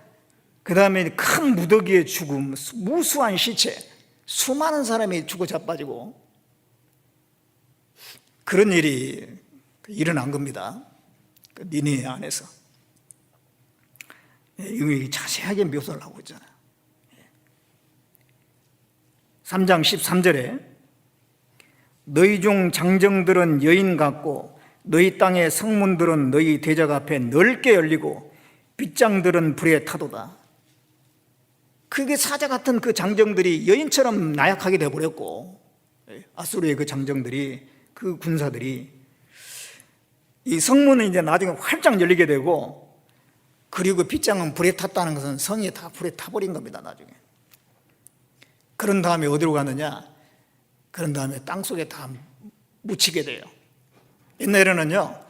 Speaker 1: 그 다음에 큰 무더기의 죽음, 무수한 시체, 수많은 사람이 죽어 자빠지고, 그런 일이 일어난 겁니다. 니느웨 안에서. 이거 자세하게 묘사를 하고 있잖아요. 3장 13절에 너희 중 장정들은 여인 같고 너희 땅의 성문들은 너희 대적 앞에 넓게 열리고 빗장들은 불에 타도다. 그게 사자 같은 그 장정들이 여인처럼 나약하게 되어버렸고, 아수르의 그 장정들이, 그 군사들이, 이 성문은 이제 나중에 활짝 열리게 되고, 그리고 빗장은 불에 탔다는 것은 성이 다 불에 타버린 겁니다, 나중에. 그런 다음에 어디로 가느냐? 그런 다음에 땅속에 다 묻히게 돼요. 옛날에는요,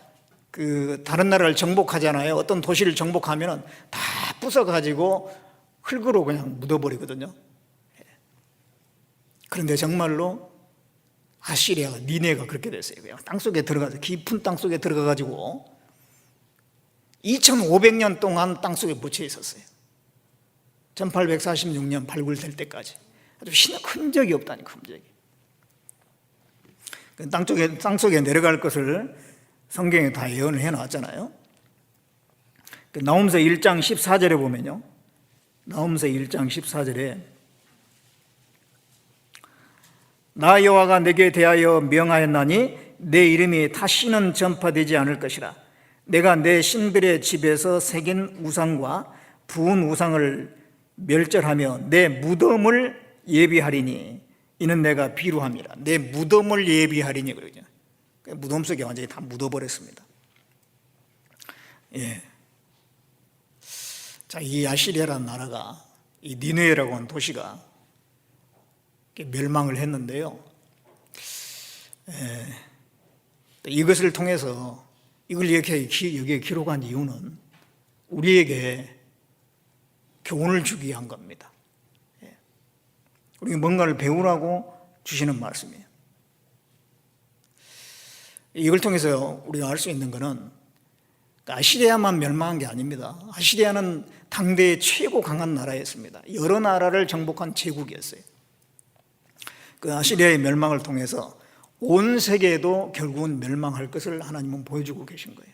Speaker 1: 다른 나라를 정복하잖아요. 어떤 도시를 정복하면 다 부숴가지고 흙으로 그냥 묻어버리거든요. 그런데 정말로 아시리아가, 니느웨가 그렇게 됐어요. 그냥 땅속에 들어가서, 깊은 땅속에 들어가가지고 2500년 동안 땅속에 묻혀 있었어요. 1846년 발굴될 때까지. 아주 흔적이 없다니까, 흔적이. 땅속에 내려갈 것을 성경에 다 예언을 해놨잖아요. 나홈서 1장 14절에 보면요, 나홈서 1장 14절에 나 여호와가 내게 대하여 명하였나니 내 이름이 다시는 전파되지 않을 것이라. 내가 내 신들의 집에서 새긴 우상과 부은 우상을 멸절하며 내 무덤을 예비하리니 이는 내가 비루함이라. 내 무덤을 예비하리니 그러죠. 무덤 속에 완전히 다 묻어버렸습니다. 예. 자, 이 아시리아라는 나라가, 이 니느웨라고 하는 도시가 멸망을 했는데요. 이것을 통해서 이걸 여기에 기록한 이유는 우리에게 교훈을 주기 위한 겁니다. 우리가 뭔가를 배우라고 주시는 말씀이에요. 이걸 통해서 우리가 알 수 있는 것은 아시리아만 멸망한 게 아닙니다. 아시리아는 당대의 최고 강한 나라였습니다. 여러 나라를 정복한 제국이었어요. 그 아시리아의 멸망을 통해서 온 세계도 결국은 멸망할 것을 하나님은 보여주고 계신 거예요.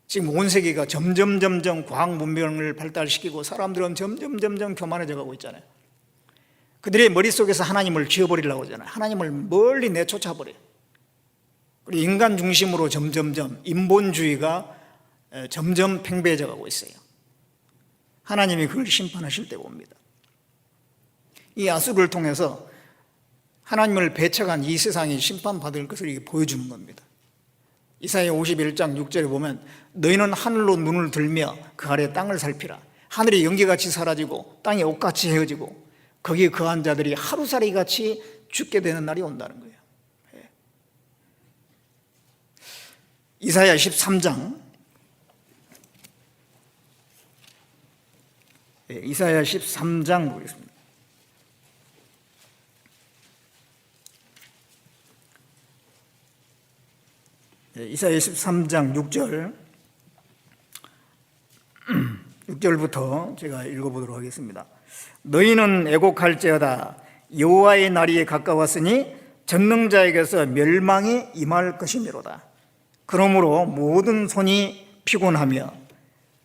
Speaker 1: 지금 온 세계가 점점 과학 문명을 발달시키고 사람들은 점점 교만해져 가고 있잖아요. 그들의 머릿속에서 하나님을 지워버리려고 하잖아요. 하나님을 멀리 내쫓아버려요. 그리고 인간 중심으로 점점 인본주의가 점점 팽배해져 가고 있어요. 하나님이 그걸 심판하실 때가 옵니다. 이 아수르를 통해서 하나님을 배척한 이 세상이 심판받을 것을 보여주는 겁니다. 이사야 51장 6절에 보면 너희는 하늘로 눈을 들며 그 아래 땅을 살피라. 하늘이 연기같이 사라지고 땅이 옷같이 헤어지고 거기에 거한 자들이 하루살이같이 죽게 되는 날이 온다는 거예요. 이사야 13장, 이사야 13장 보겠습니다. 이사야 13장 6절부터 제가 읽어보도록 하겠습니다. 너희는 애곡할지어다. 여호와의 날이 가까웠으니 전능자에게서 멸망이 임할 것이미로다. 그러므로 모든 손이 피곤하며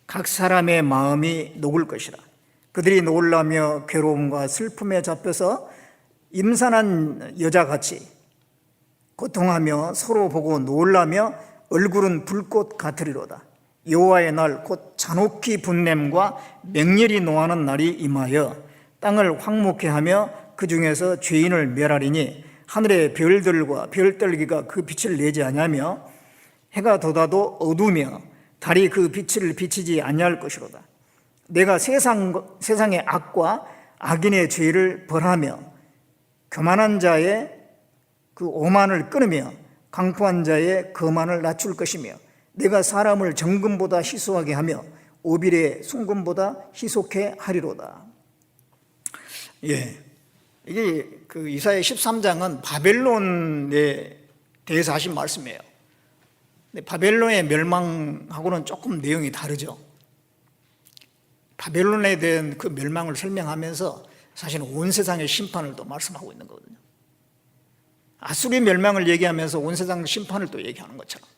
Speaker 1: 각 사람의 마음이 녹을 것이라. 그들이 놀라며 괴로움과 슬픔에 잡혀서 임산한 여자같이 고통하며 서로 보고 놀라며 얼굴은 불꽃 같으리로다. 여호와의 날 곧 잔혹히 분냄과 맹렬히 노하는 날이 임하여 땅을 황무케 하며 그 중에서 죄인을 멸하리니 하늘의 별들과 별떨기가 그 빛을 내지 아니하며 해가 돋아도 어두우며 달이 그 빛을 비치지 아니할 것이로다. 내가 세상의 악과 악인의 죄를 벌하며 교만한 자의 그 오만을 끊으며 강포한 자의 거만을 낮출 것이며 내가 사람을 정금보다 희소하게 하며 오빌의 순금보다 희속해 하리로다. 이게 그 이사야 13장은 바벨론에 대해서 하신 말씀이에요. 근데 바벨론의 멸망하고는 조금 내용이 다르죠. 바벨론에 대한 그 멸망을 설명하면서 사실은 온 세상의 심판을 또 말씀하고 있는 거거든요. 아수르의 멸망을 얘기하면서 온 세상 심판을 또 얘기하는 것처럼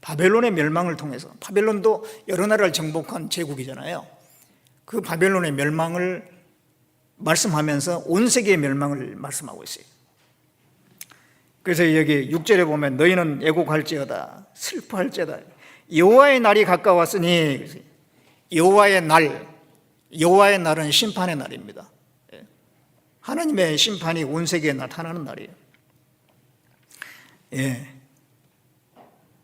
Speaker 1: 바벨론의 멸망을 통해서, 바벨론도 여러 나라를 정복한 제국이잖아요. 그 바벨론의 멸망을 말씀하면서 온 세계의 멸망을 말씀하고 있어요. 그래서 여기 6절에 보면 너희는 애곡할지어다 슬퍼할지어다 여호와의 날이 가까웠으니, 여호와의 날은 심판의 날입니다. 하나님의 심판이 온 세계에 나타나는 날이에요.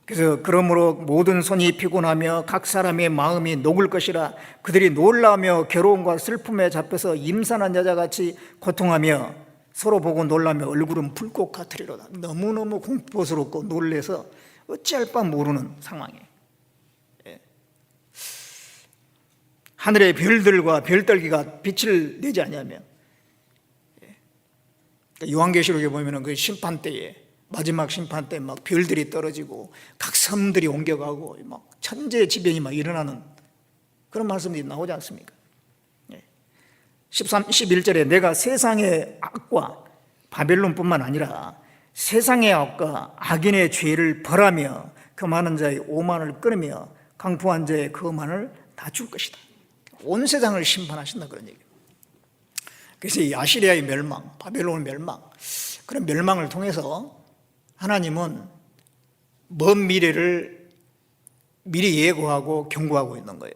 Speaker 1: 그래서 그러므로 모든 손이 피곤하며 각 사람의 마음이 녹을 것이라. 그들이 놀라며 괴로움과 슬픔에 잡혀서 임산한 여자같이 고통하며 서로 보고 놀라며 얼굴은 불꽃 같으리로다. 너무너무 공포스럽고 놀래서 어찌할 바 모르는 상황이에요. 하늘의 별들과 별떨기가 빛을 내지 아니하며, 요한계시록에 보면 그 심판 때에, 마지막 심판 때 막 별들이 떨어지고 각 섬들이 옮겨가고 막 천재지변이 막 일어나는 그런 말씀이 나오지 않습니까? 11절에 내가 세상의 악과 바벨론뿐만 아니라 세상의 악과 악인의 죄를 벌하며 교만한 자의 오만을 끊으며 강포한 자의 거만을 낮출 것이다. 온 세상을 심판하신다, 그런 얘기예요. 그래서 이 아시리아의 멸망, 바벨론의 멸망, 그런 멸망을 통해서 하나님은 먼 미래를 미리 예고하고 경고하고 있는 거예요.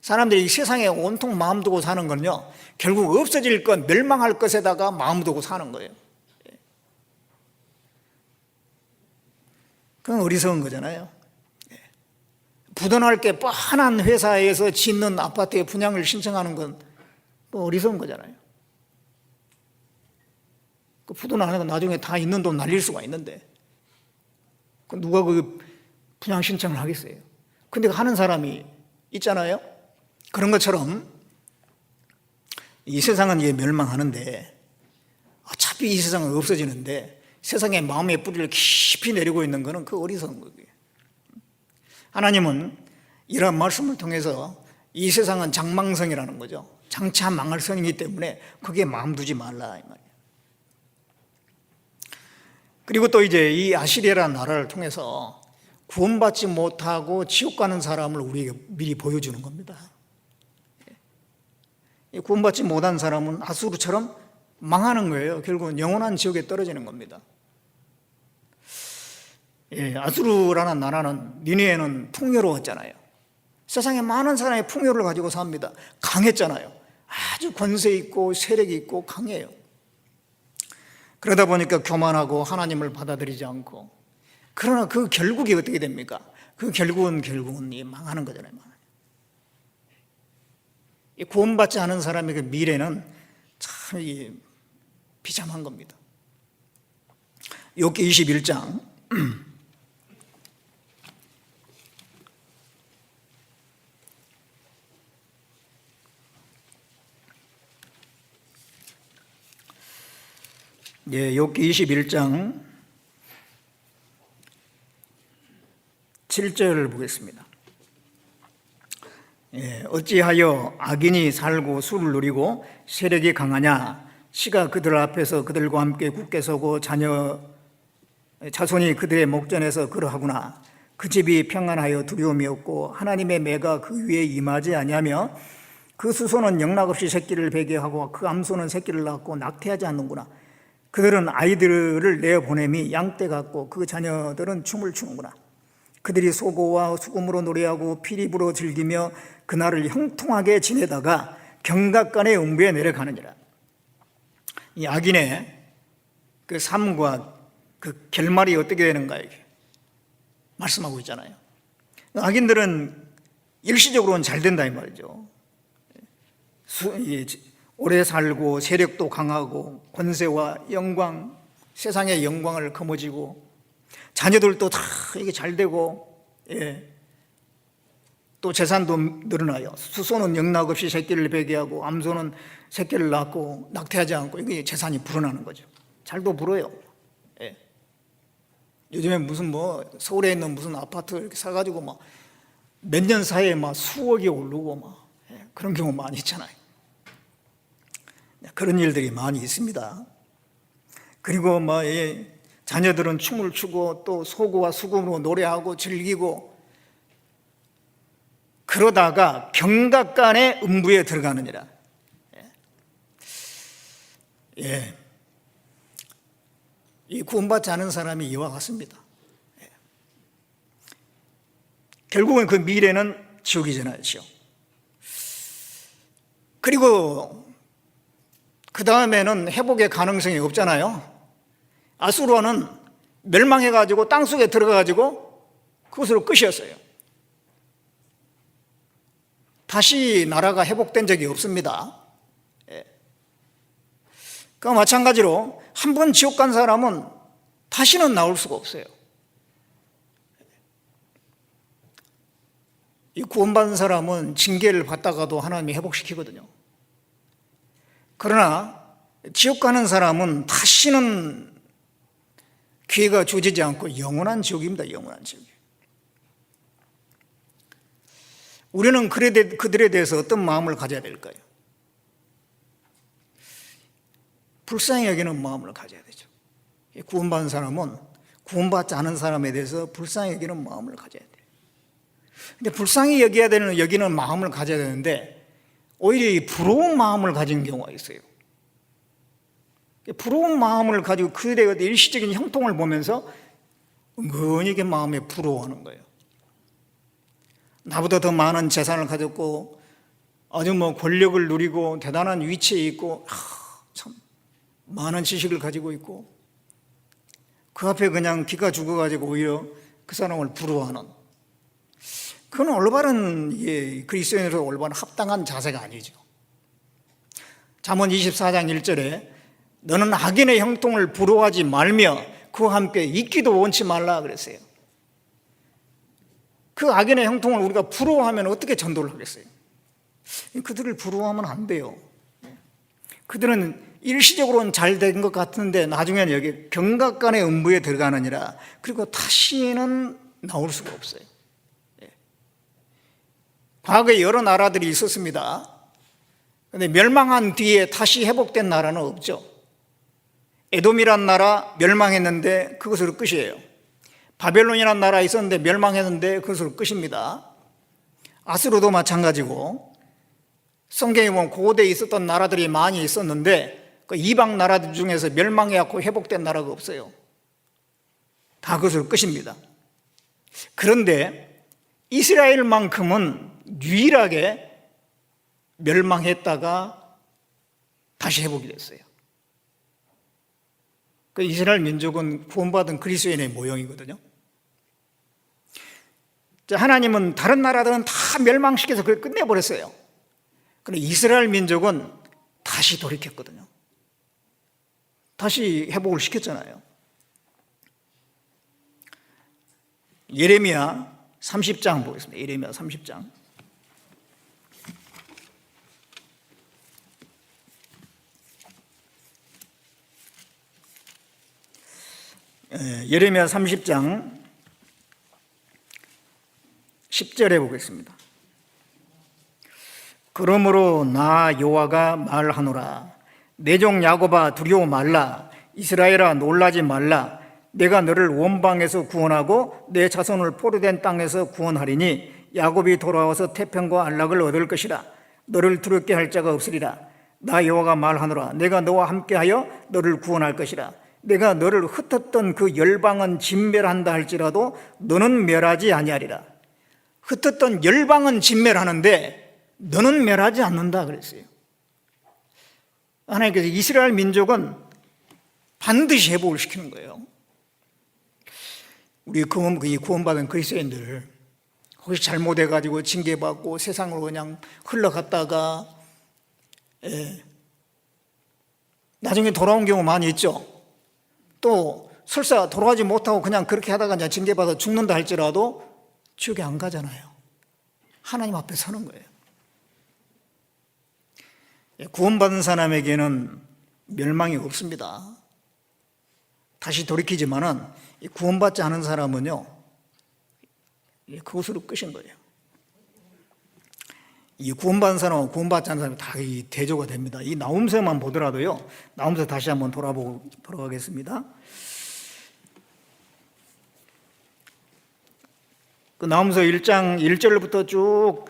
Speaker 1: 사람들이 이 세상에 온통 마음 두고 사는 건요, 결국 없어질 것, 멸망할 것에다가 마음 두고 사는 거예요. 그건 어리석은 거잖아요. 부도날 게 뻔한 회사에서 짓는 아파트의 분양을 신청하는 건 또 어리석은 거잖아요. 그 부도나는 건 나중에 다 있는 돈 날릴 수가 있는데, 누가 그 분양 신청을 하겠어요? 근데 하는 사람이 있잖아요. 그런 것처럼 이 세상은 이게 멸망하는데, 어차피 이 세상은 없어지는데 세상에 마음의 뿌리를 깊이 내리고 있는 것은 그 어리석은 거예요. 하나님은 이러한 말씀을 통해서 이 세상은 장망성이라는 거죠. 장차 망할 성이기 때문에 거기에 마음 두지 말라, 이 말이에요. 그리고 또 이제 이 아시리아라는 나라를 통해서 구원받지 못하고 지옥 가는 사람을 우리에게 미리 보여주는 겁니다. 구원받지 못한 사람은 아수르처럼 망하는 거예요. 결국은 영원한 지옥에 떨어지는 겁니다. 아수르라는 나라는, 니느웨는 풍요로웠잖아요. 세상에 많은 사람이 풍요를 가지고 삽니다. 강했잖아요. 아주 권세 있고 세력이 있고 강해요. 그러다 보니까 교만하고 하나님을 받아들이지 않고, 그러나 그 결국이 어떻게 됩니까? 그 결국은 이 망하는 거잖아요. 이 구원받지 않은 사람의 그 미래는 참 비참한 겁니다. 욥기 21장 욥기 21장 7절을 보겠습니다. 어찌하여 악인이 살고 수를 누리고 세력이 강하냐? 시가 그들 앞에서 그들과 함께 굳게 서고 자손이 그들의 목전에서 그러하구나. 그 집이 평안하여 두려움이 없고 하나님의 매가 그 위에 임하지 아니하며 그 수소는 영락없이 새끼를 베게 하고 그 암소는 새끼를 낳고 낙태하지 않는구나. 그들은 아이들을 내보냄이 양떼 같고 그 자녀들은 춤을 추는구나. 그들이 소고와 수금으로 노래하고 피리 불어 즐기며 그날을 형통하게 지내다가 경각간의 음부에 내려가느니라. 이 악인의 그 삶과 그 결말이 어떻게 되는가 이게 말씀하고 있잖아요. 악인들은 일시적으로는 잘 된다 이 말이죠. 오래 살고 세력도 강하고 권세와 영광, 세상의 영광을 거머쥐고 자녀들도 다 이게 잘 되고, 또 재산도 늘어나요. 수소는 영락없이 새끼를 배기하고 암소는 새끼를 낳고 낙태하지 않고 이게 재산이 불어나는 거죠. 잘도 불어요. 요즘에 무슨 서울에 있는 무슨 아파트 이렇게 사가지고 막 몇 년 사이에 막 수억이 오르고 막 그런 경우 많이 있잖아요. 그런 일들이 많이 있습니다. 그리고 자녀들은 춤을 추고 또 소고와 수금으로 노래하고 즐기고 그러다가 경각간의 음부에 들어가느니라. 이 구원받지 않은 사람이 이와 같습니다. 결국은 그 미래는 지옥이잖아요. 지옥. 그리고 그 다음에는 회복의 가능성이 없잖아요. 아수르는 멸망해가지고 땅속에 들어가가지고 그것으로 끝이었어요. 다시 나라가 회복된 적이 없습니다. 그와 마찬가지로 한 번 지옥 간 사람은 다시는 나올 수가 없어요. 이 구원받은 사람은 징계를 받다가도 하나님이 회복시키거든요. 그러나 지옥 가는 사람은 다시는 기회가 주어지지 않고 영원한 지옥입니다. 영원한 지옥. 우리는 그들에 대해서 어떤 마음을 가져야 될까요? 불쌍히 여기는 마음을 가져야 되죠. 구원받은 사람은 구원받지 않은 사람에 대해서 불쌍히 여기는 마음을 가져야 돼요. 근데 불쌍히 여기는 마음을 가져야 되는데 오히려 이 부러운 마음을 가진 경우가 있어요. 부러운 마음을 가지고 그들의 일시적인 형통을 보면서 은근히 마음에 부러워하는 거예요. 나보다 더 많은 재산을 가졌고 아주 권력을 누리고 대단한 위치에 있고 참 많은 지식을 가지고 있고 그 앞에 그냥 기가 죽어가지고 오히려 그 사람을 부러워하는, 그건 올바른 그리스도인으로서 올바른 합당한 자세가 아니죠. 잠언 24장 1절에 너는 악인의 형통을 부러워하지 말며 그와 함께 있기도 원치 말라 그랬어요. 그 악인의 형통을 우리가 부러워하면 어떻게 전도를 하겠어요? 그들을 부러워하면 안 돼요. 그들은 일시적으로는 잘 된 것 같은데 나중에는 여기 경각간의 음부에 들어가느니라. 그리고 다시는 나올 수가 없어요. 과거에 여러 나라들이 있었습니다. 그런데 멸망한 뒤에 다시 회복된 나라는 없죠. 에돔이란 나라 멸망했는데 그것으로 끝이에요. 바벨론이란 나라 있었는데 멸망했는데 그것으로 끝입니다. 아수르도 마찬가지고, 성경에 보면 고대에 있었던 나라들이 많이 있었는데 그 이방 나라들 중에서 멸망해갖고 회복된 나라가 없어요. 다 그것으로 끝입니다. 그런데 이스라엘만큼은 유일하게 멸망했다가 다시 회복이 됐어요. 그 이스라엘 민족은 구원받은 그리스도인의 모형이거든요. 하나님은 다른 나라들은 다 멸망시켜서 그걸 끝내버렸어요. 그런데 이스라엘 민족은 다시 돌이켰거든요. 다시 회복을 시켰잖아요. 예레미야 30장 보겠습니다. 예레미야 30장. 예레미야 30장 10절에 보겠습니다. 그러므로 나 여호와가 말하노라. 내 종 야곱아 두려워 말라. 이스라엘아 놀라지 말라. 내가 너를 원방에서 구원하고 내 자손을 포로된 땅에서 구원하리니 야곱이 돌아와서 태평과 안락을 얻을 것이라. 너를 두렵게 할 자가 없으리라. 나 여호와가 말하노라. 내가 너와 함께하여 너를 구원할 것이라. 내가 너를 흩었던 그 열방은 진멸한다 할지라도 너는 멸하지 아니하리라. 흩었던 열방은 진멸하는데 너는 멸하지 않는다 그랬어요. 하나님께서 이스라엘 민족은 반드시 회복을 시키는 거예요. 우리 구원받은 그리스도인들 혹시 잘못해가지고 징계받고 세상으로 그냥 흘러갔다가 나중에 돌아온 경우 많이 있죠. 또 설사 돌아가지 못하고 그냥 그렇게 하다가 그냥 징계받아 죽는다 할지라도 지옥에 안 가잖아요. 하나님 앞에 서는 거예요. 구원받은 사람에게는 멸망이 없습니다. 다시 돌이키지만은 구원받지 않은 사람은요, 그것으로 끝인 거예요. 이 구원받은 사람과 구원받지 않은 사람이 다 이 대조가 됩니다. 이 나홈서만 보더라도요, 나홈서 다시 한번 돌아가겠습니다. 그 나홈서 1장 1절부터 쭉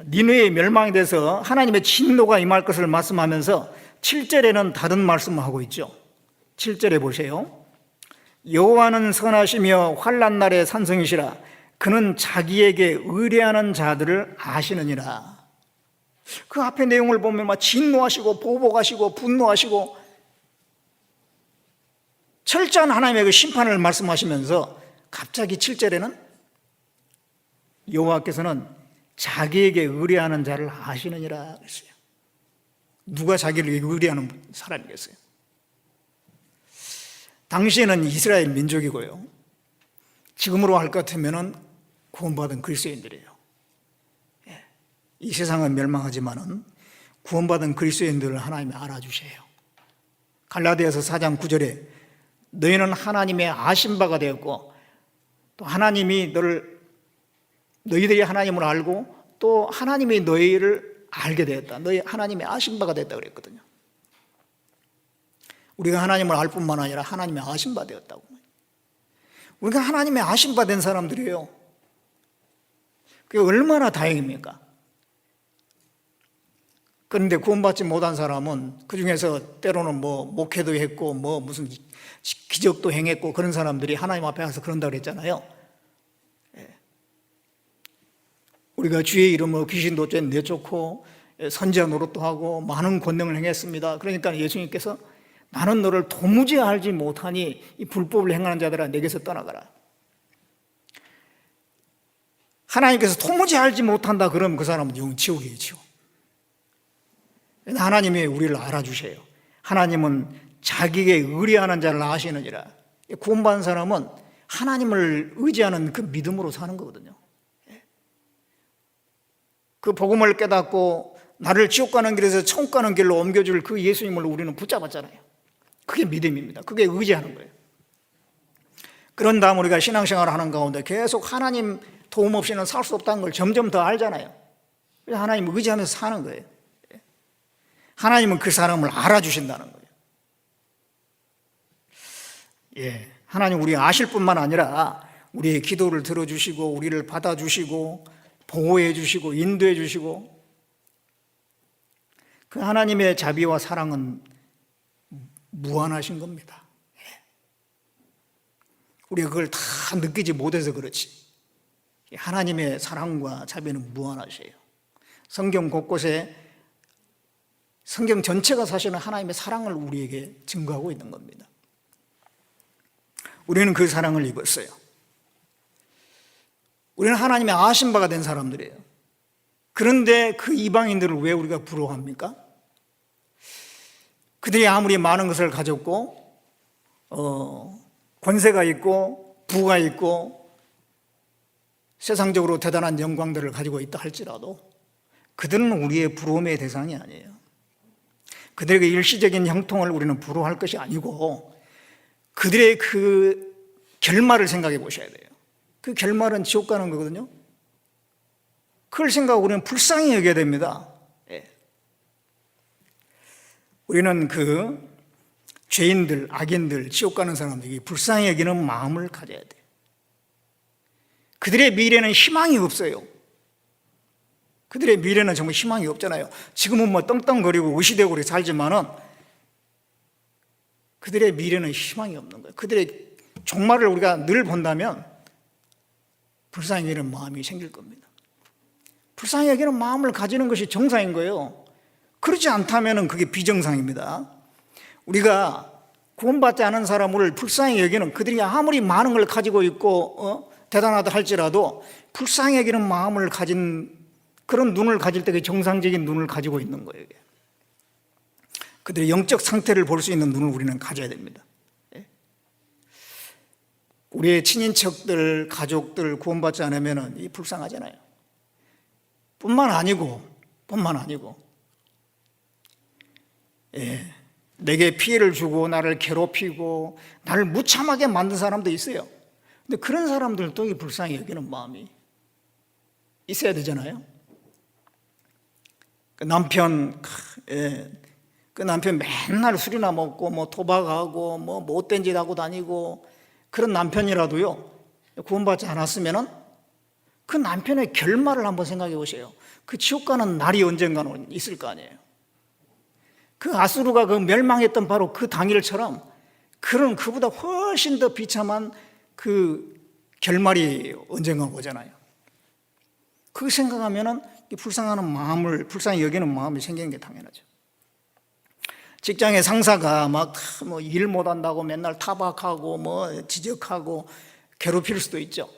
Speaker 1: 니느웨의 멸망에 대해서 하나님의 진노가 임할 것을 말씀하면서 7절에는 다른 말씀을 하고 있죠. 7절에 보세요. 여호와는 선하시며 환난 날의 산성이시라. 그는 자기에게 의뢰하는 자들을 아시느니라. 그 앞에 내용을 보면 막 진노하시고 보복하시고 분노하시고 철저한 하나님의 그 심판을 말씀하시면서 갑자기 7절에는 여호와께서는 자기에게 의뢰하는 자를 아시느니라 그랬어요. 누가 자기를 의뢰하는 사람이겠어요? 당시에는 이스라엘 민족이고요, 지금으로 할 것 같으면 구원받은 그리스도인들이에요. 이 세상은 멸망하지만은 구원받은 그리스도인들을 하나님이 알아주세요. 갈라디아서 4장 9절에 너희는 하나님의 아신 바가 되었고 또 하나님이 너희들이 하나님을 알고 또 하나님이 너희를 알게 되었다. 너희 하나님의 아신 바가 됐다 그랬거든요. 우리가 하나님을 알 뿐만 아니라 하나님의 아신 바 되었다고. 우리가 하나님의 아신 바 된 사람들이에요. 그게 얼마나 다행입니까? 그런데 구원받지 못한 사람은 그 중에서 때로는 목회도 했고 무슨 기적도 행했고 그런 사람들이 하나님 앞에 가서 그런다고 그랬잖아요. 우리가 주의 이름으로 귀신도 내쫓고 선지자 노릇도 하고 많은 권능을 행했습니다. 그러니까 예수님께서 나는 너를 도무지 알지 못하니 이 불법을 행하는 자들아 내게서 떠나가라. 하나님께서 도무지 알지 못한다 그러면 그 사람은 영 지옥이에요, 지옥. 하나님이 우리를 알아주세요. 하나님은 자기에게 의뢰하는 자를 아시느니라. 구원받은 사람은 하나님을 의지하는 그 믿음으로 사는 거거든요. 그 복음을 깨닫고 나를 지옥 가는 길에서 천국 가는 길로 옮겨줄 그 예수님을 우리는 붙잡았잖아요. 그게 믿음입니다. 그게 의지하는 거예요. 그런 다음 우리가 신앙생활을 하는 가운데 계속 하나님 도움 없이는 살 수 없다는 걸 점점 더 알잖아요. 그래서 하나님을 의지하면서 사는 거예요. 하나님은 그 사람을 알아주신다는 거예요. 하나님 우리 아실 뿐만 아니라 우리의 기도를 들어주시고 우리를 받아주시고 보호해 주시고 인도해 주시고 그 하나님의 자비와 사랑은 무한하신 겁니다. 우리가 그걸 다 느끼지 못해서 그렇지 하나님의 사랑과 자비는 무한하세요. 성경 곳곳에 성경 전체가 사실은 하나님의 사랑을 우리에게 증거하고 있는 겁니다. 우리는 그 사랑을 입었어요. 우리는 하나님의 아신 바가 된 사람들이에요. 그런데 그 이방인들을 왜 우리가 부러워합니까? 그들이 아무리 많은 것을 가졌고 권세가 있고 부가 있고 세상적으로 대단한 영광들을 가지고 있다 할지라도 그들은 우리의 부러움의 대상이 아니에요. 그들에게 일시적인 형통을 우리는 부러워할 것이 아니고 그들의 그 결말을 생각해 보셔야 돼요. 그 결말은 지옥 가는 거거든요. 그걸 생각하고 우리는 불쌍히 여겨야 됩니다. 우리는 그 죄인들, 악인들, 지옥 가는 사람들이 불쌍히 여기는 마음을 가져야 돼요. 그들의 미래는 희망이 없어요. 그들의 미래는 정말 희망이 없잖아요. 지금은 뭐 떵떵거리고 의시되고 살지만은 그들의 미래는 희망이 없는 거예요. 그들의 종말을 우리가 늘 본다면 불쌍히 여기는 마음이 생길 겁니다. 불쌍히 여기는 마음을 가지는 것이 정상인 거예요. 그렇지 않다면 그게 비정상입니다. 우리가 구원받지 않은 사람을 불쌍히 여기는, 그들이 아무리 많은 걸 가지고 있고 대단하다 할지라도 불쌍히 여기는 마음을 가진, 그런 눈을 가질 때 그 정상적인 눈을 가지고 있는 거예요. 그들의 영적 상태를 볼 수 있는 눈을 우리는 가져야 됩니다. 우리의 친인척들, 가족들 구원받지 않으면 이 불쌍하잖아요. 뿐만 아니고 내게 피해를 주고 나를 괴롭히고 나를 무참하게 만든 사람도 있어요. 근데 그런 사람들도 이 불쌍히 여기는 마음이 있어야 되잖아요. 그 남편 맨날 술이나 먹고 뭐 도박하고 뭐 못된 짓 하고 다니고 그런 남편이라도요, 구원받지 않았으면은 그 남편의 결말을 한번 생각해 보세요. 그 지옥 가는 날이 언젠가는 있을 거 아니에요. 그 아수르가 그 멸망했던 바로 그 당일처럼 그런 그보다 훨씬 더 비참한 그 결말이 언젠가 오잖아요. 그 생각하면은 불쌍히 여기는 마음이 생기는 게 당연하죠. 직장의 상사가 막 뭐 일 못한다고 맨날 타박하고 뭐 지적하고 괴롭힐 수도 있죠.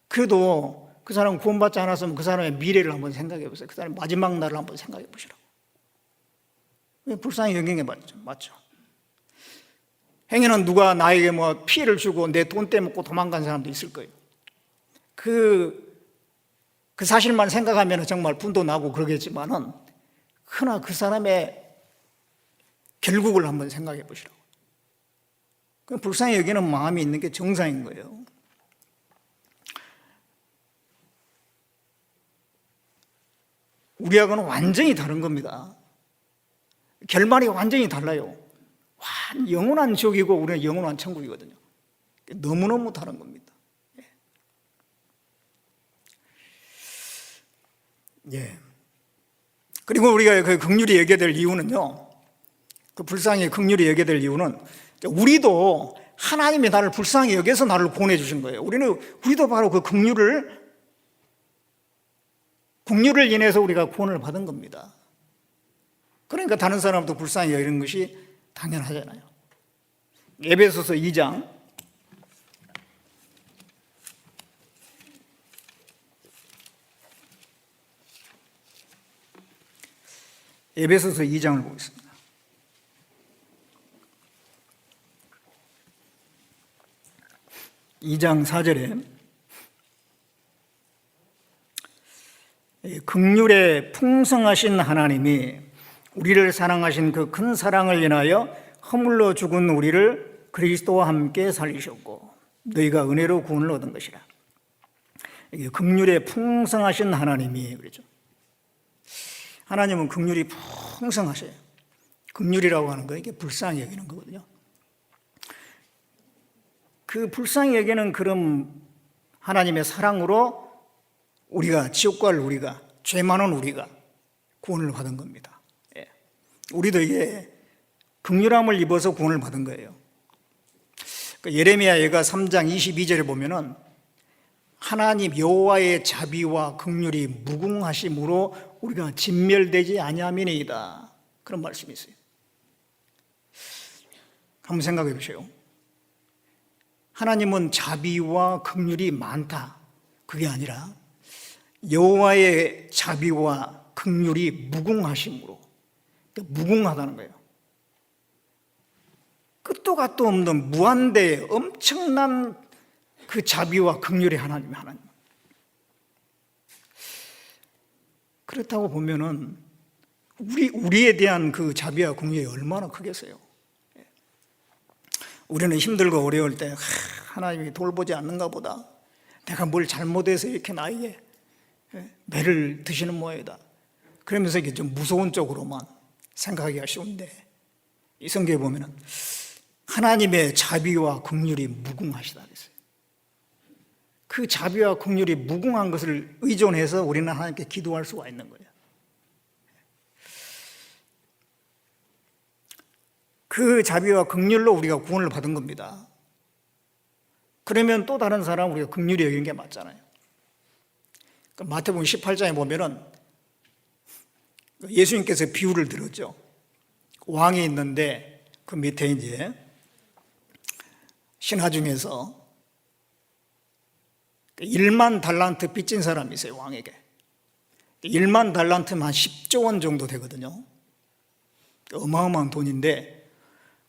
Speaker 1: 그래도 그 사람 구원받지 않았으면 그 사람의 미래를 한번 생각해 보세요. 그 사람의 마지막 날을 한번 생각해 보시라고. 불쌍히 여기는 게 맞죠. 행여는 누가 나에게 뭐 피해를 주고 내 돈 떼먹고 도망간 사람도 있을 거예요. 그 사실만 생각하면 정말 분도 나고 그러겠지만은, 그러나 그 사람의 결국을 한번 생각해 보시라고. 불쌍히 여기는 마음이 있는 게 정상인 거예요. 우리하고는 완전히 다른 겁니다. 결말이 완전히 달라요. 영원한 지옥이고 우리는 영원한 천국이거든요. 너무너무 다른 겁니다. 그리고 우리가 그 긍휼히 여겨야 될 이유는요, 그 불쌍히 긍휼히 여겨야 될 이유는, 우리도 하나님이 나를 불쌍히 여겨서 나를 구원해 주신 거예요. 우리도 바로 그 긍휼을 인해서 우리가 구원을 받은 겁니다. 그러니까 다른 사람도 불쌍히 여기는 것이 당연하잖아요. 에베소서 2장 2장을 보겠습니다. 이 장 4절에 긍휼에 풍성하신 하나님이 우리를 사랑하신 그 큰 사랑을 인하여 허물로 죽은 우리를 그리스도와 함께 살리셨고 너희가 은혜로 구원을 얻은 것이라. 이게 긍휼에 풍성하신 하나님이 그러죠. 하나님은 긍휼이 풍성하셔요. 긍휼이라고 하는 거 이게 불쌍히 여기는 거거든요. 그 불쌍히 여기는 그런 하나님의 사랑으로 지옥 갈 우리가, 죄 많은 우리가 구원을 받은 겁니다. 우리도 이게 긍휼함을 입어서 구원을 받은 거예요. 예레미야 예가 3장 22절에 보면은 하나님 여호와의 자비와 긍휼이 무궁하심으로 우리가 진멸되지 아니함이니이다, 그런 말씀이 있어요. 한번 생각해 보세요. 하나님은 자비와 긍휼이 많다, 그게 아니라 여호와의 자비와 긍휼이 무궁하심으로, 무궁하다는 거예요. 끝도 갓도 없는 무한대의 엄청난 그 자비와 긍휼의 하나님. 그렇다고 보면은 우리에 대한 그 자비와 긍휼이 얼마나 크겠어요. 우리는 힘들고 어려울 때 하나님이 돌보지 않는가 보다, 내가 뭘 잘못해서 이렇게 나에게 매를 드시는 모양이다, 그러면서 이게 좀 무서운 쪽으로만 생각하기가 쉬운데, 이 성경에 보면은 하나님의 자비와 긍휼이 무궁하시다 그랬어요. 그 자비와 긍휼이 무궁한 것을 의존해서 우리는 하나님께 기도할 수가 있는 거예요. 그 자비와 긍휼로 우리가 구원을 받은 겁니다. 그러면 또 다른 사람 우리가 긍휼히 여기는 게 맞잖아요. 마태복음 18장에 보면은 예수님께서 비유를 들었죠. 왕이 있는데 그 밑에 이제 신하 중에서 1만 달란트 빚진 사람이 있어요, 왕에게. 1만 달란트면 한 10조 원 정도 되거든요. 어마어마한 돈인데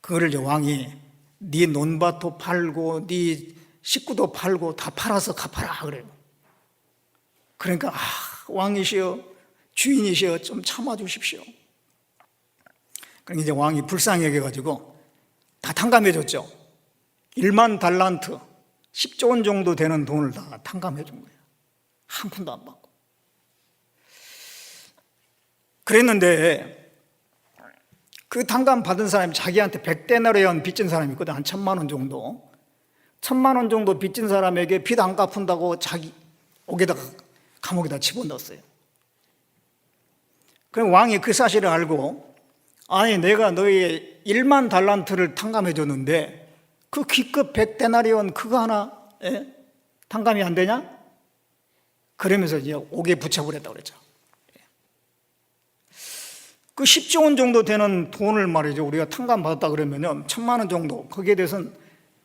Speaker 1: 그거를 이제 왕이 네 논밭도 팔고 네 식구도 팔고 다 팔아서 갚아라 그래요. 그러니까 왕이시여 주인이시여 좀 참아주십시오. 그러니까 이제 왕이 불쌍히 여겨가지고 다 탕감해 줬죠. 1만 달란트 10조 원 정도 되는 돈을 다 탕감해 준 거예요. 한 푼도 안 받고. 그랬는데 그 탕감 받은 사람이 자기한테 100데나리온 빚진 사람이 있거든. 한 1,000만 원 정도. 1,000만 원 정도 빚진 사람에게 빚 안 갚은다고 자기 옥에다가 감옥에다 집어넣었어요. 그럼 왕이 그 사실을 알고 아니 내가 너의 1만 달란트를 탕감해 줬는데 그 기껏 100데나리온 그거 하나 탕감이 안 되냐? 그러면서 이제 옥에 붙여버렸다고 그랬죠. 그 10조 원 정도 되는 돈을 말이죠. 우리가 탕감 받았다 그러면요. 1,000만 원 정도 거기에 대해서는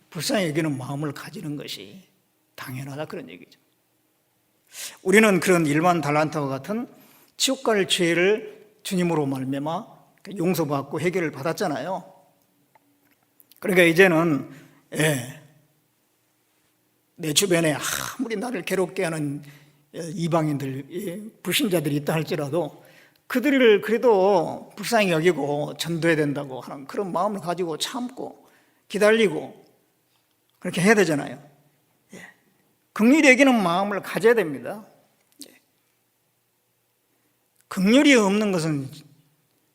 Speaker 1: 불쌍히 여기는 마음을 가지는 것이 당연하다 그런 얘기죠. 우리는 그런 1만 달란트와 같은 지옥 갈 죄를 주님으로 말미암아 용서받고 해결을 받았잖아요. 그러니까 이제는 내 주변에 아무리 나를 괴롭게 하는 이방인들, 불신자들이 있다 할지라도 그들을 그래도 불쌍히 여기고 전도해야 된다고 하는 그런 마음을 가지고 참고 기다리고 그렇게 해야 되잖아요. 긍휼히 여기는 마음을 가져야 됩니다. 긍휼이 없는 것은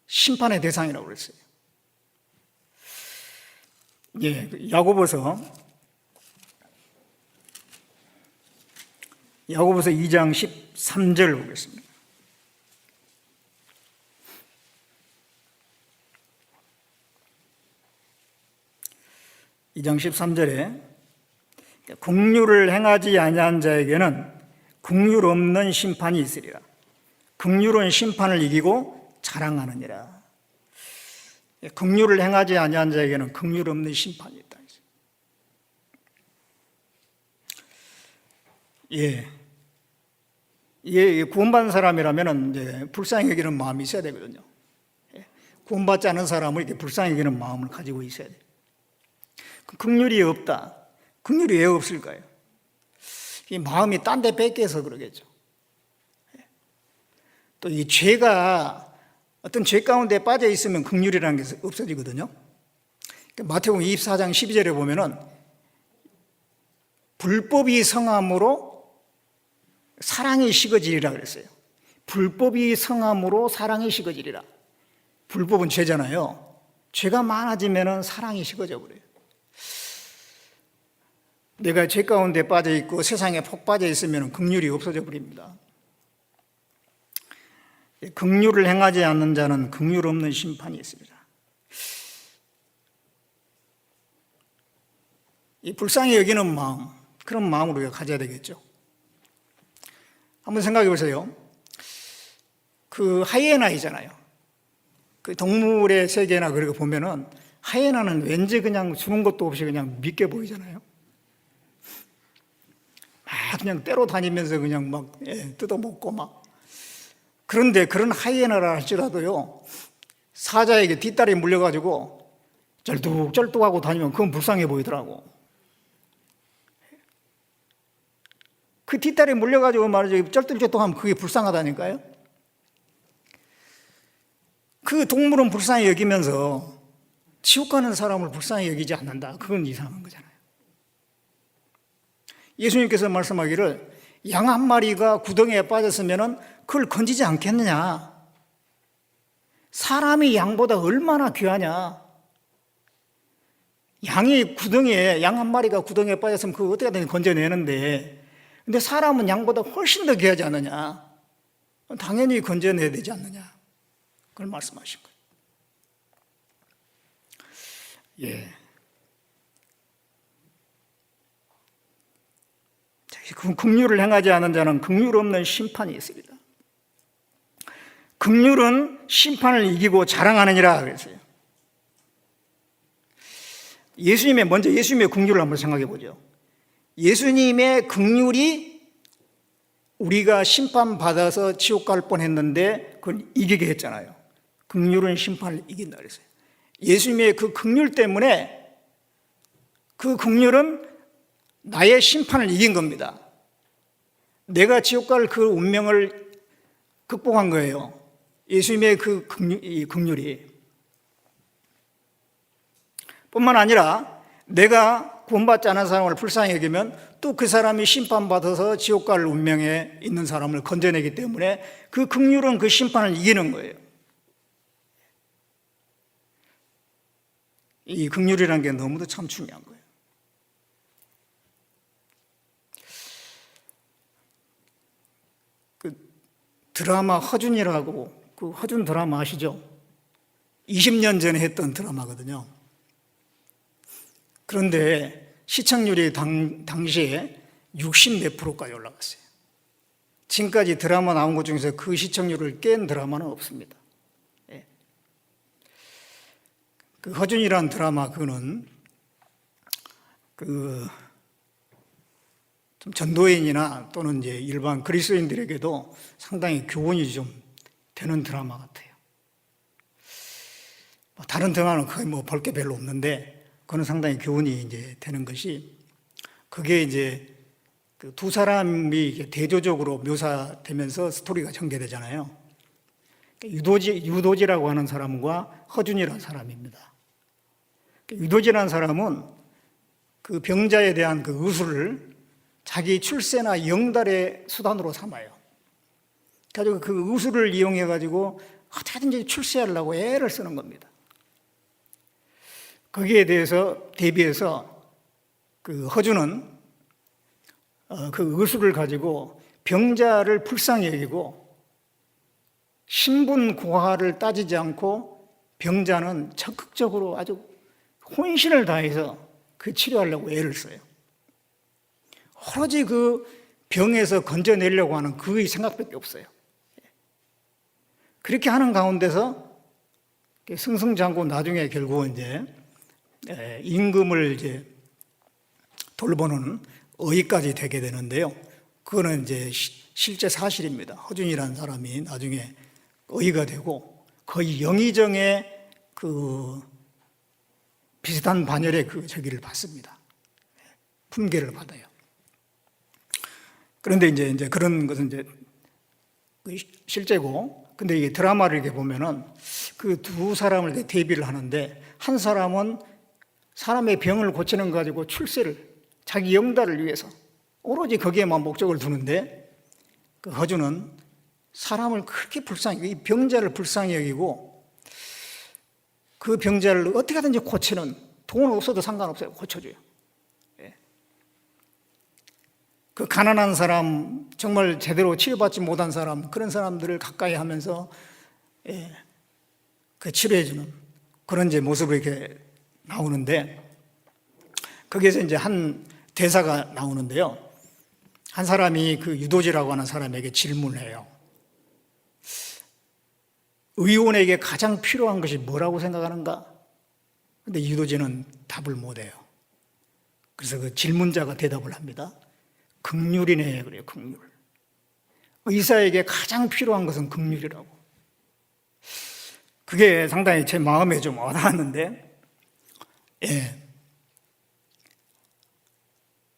Speaker 1: 심판의 대상이라고 그랬어요. 야고보서 2장 13절 보겠습니다. (2장 13절에) 긍휼을 행하지 아니한 자에게는 긍휼 없는 심판이 있으리라. 긍휼은 심판을 이기고 자랑하느니라. 긍휼을 행하지 아니한 자에게는 긍휼 없는 심판이 있다. 구원받은 사람이라면 이제 불쌍히 여기는 마음이 있어야 되거든요. 구원받지 않은 사람은 이렇게 불쌍히 여기는 마음을 가지고 있어야 돼요. 긍휼이 없다. 긍휼이 왜 없을까요? 이 마음이 딴 데 뺏겨서 그러겠죠. 또 이 죄가 어떤 죄 가운데 빠져 있으면 긍휼이라는 게 없어지거든요. 마태복음 24장 12절에 보면은 불법이 성함으로 사랑이 식어지리라 그랬어요. 불법이 성함으로 사랑이 식어지리라. 불법은 죄잖아요. 죄가 많아지면은 사랑이 식어져 버려요. 내가 죄 가운데 빠져 있고 세상에 폭 빠져 있으면 긍휼이 없어져 버립니다. 긍휼을 행하지 않는 자는 긍휼 없는 심판이 있습니다. 이 불쌍히 여기는 마음, 그런 마음으로 우리가 가져야 되겠죠. 한번 생각해 보세요. 그 하이에나이잖아요. 그 동물의 세계나 그렇게 보면은 하이에나는 왠지 그냥 주는 것도 없이 그냥 밉게 보이잖아요. 막 그냥 때로 다니면서 그냥 막 뜯어먹고 막. 그런데 그런 하이에나라 할지라도요, 사자에게 뒷다리 물려가지고 쩔뚝쩔뚝하고 다니면 그건 불쌍해 보이더라고. 그 뒷다리 물려가지고 말이죠, 쩔뚝쩔뚝하면 그게 불쌍하다니까요. 그 동물은 불쌍히 여기면서 지옥 가는 사람을 불쌍히 여기지 않는다. 그건 이상한 거잖아요. 예수님께서 말씀하기를 양 한 마리가 구덩이에 빠졌으면 그걸 건지지 않겠느냐. 사람이 양보다 얼마나 귀하냐. 양이 구덩이에, 양 한 마리가 구덩이에 빠졌으면 그걸 어떻게든 건져내는데 근데 사람은 양보다 훨씬 더 귀하지 않느냐? 당연히 건져내야 되지 않느냐? 그걸 말씀하신 거예요. 예. 긍휼을 행하지 않은 자는 긍휼 없는 심판이 있습니다. 긍휼은 심판을 이기고 자랑하느니라 그랬어요. 먼저 예수님의 긍휼을 한번 생각해 보죠. 예수님의 긍휼이 우리가 심판받아서 지옥 갈 뻔했는데 그걸 이기게 했잖아요. 긍휼은 심판을 이긴다 그랬어요. 예수님의 그 긍휼 때문에 그 긍휼은 나의 심판을 이긴 겁니다. 내가 지옥 갈 그 운명을 극복한 거예요. 예수님의 그 긍휼이. 뿐만 아니라 내가 구원받지 않은 사람을 불쌍히 여기면 또 그 사람이 심판받아서 지옥 갈 운명에 있는 사람을 건져내기 때문에 그 긍휼은 그 심판을 이기는 거예요. 이 긍휼이라는 게 너무도 참 중요한 거예요. 그 드라마 허준이라고, 그 허준 드라마 아시죠? 20년 전에 했던 드라마거든요. 그런데 시청률이 당시에 60몇 프로까지 올라갔어요. 지금까지 드라마 나온 것 중에서 그 시청률을 깬 드라마는 없습니다. 예. 그 허준이라는 드라마, 그거는 좀 전도인이나 또는 이제 일반 그리스도인들에게도 상당히 교훈이 좀 되는 드라마 같아요. 다른 드라마는 거의 볼 게 별로 없는데, 그건 상당히 교훈이 이제 되는 것이, 그게 이제 그 두 사람이 대조적으로 묘사되면서 스토리가 전개되잖아요. 유도지라고 하는 사람과 허준이라는 사람입니다. 유도지라는 사람은 그 병자에 대한 그 의술을 자기 출세나 영달의 수단으로 삼아요. 그래서 그 의술을 이용해가지고 어떻게든지 출세하려고 애를 쓰는 겁니다. 거기에 대비해서 그 허준은 그 의술을 가지고 병자를 불쌍히 여기고 신분고하를 따지지 않고 병자는 적극적으로 아주 혼신을 다해서 그 치료하려고 애를 써요. 오로지 그 병에서 건져내려고 하는 그의 생각밖에 없어요. 그렇게 하는 가운데서 승승장구 나중에 결국은 이제 임금을 이제 돌보는 의까지 되게 되는데요. 그거는 이제 실제 사실입니다. 허준이라는 사람이 나중에 의가 되고 거의 영의정의 그 비슷한 반열의 그 저기를 받습니다. 품계를 받아요. 그런데 이제 그런 것은 이제 실제고, 근데 이게 드라마를 이렇게 보면은 그 두 사람을 대비를 하는데, 한 사람은 사람의 병을 고치는 거 가지고 출세를, 자기 영달을 위해서 오로지 거기에만 목적을 두는데, 그 허준은 사람을 그렇게 불쌍히, 이 병자를 불쌍히 여기고 그 병자를 어떻게 하든지 고치는, 돈 없어도 상관없어요. 고쳐줘요. 예. 그 가난한 사람, 정말 제대로 치료받지 못한 사람, 그런 사람들을 가까이 하면서 그 치료해주는 그런 이제 모습을 이렇게 나오는데, 거기에서 이제 한 대사가 나오는데요. 한 사람이 그 유도지라고 하는 사람에게 질문을 해요. 의원에게 가장 필요한 것이 뭐라고 생각하는가? 근데 유도지는 답을 못해요. 그래서 그 질문자가 대답을 합니다. 긍휼이네, 그래요. 긍휼. 의사에게 가장 필요한 것은 긍휼이라고. 그게 상당히 제 마음에 좀 와닿았는데,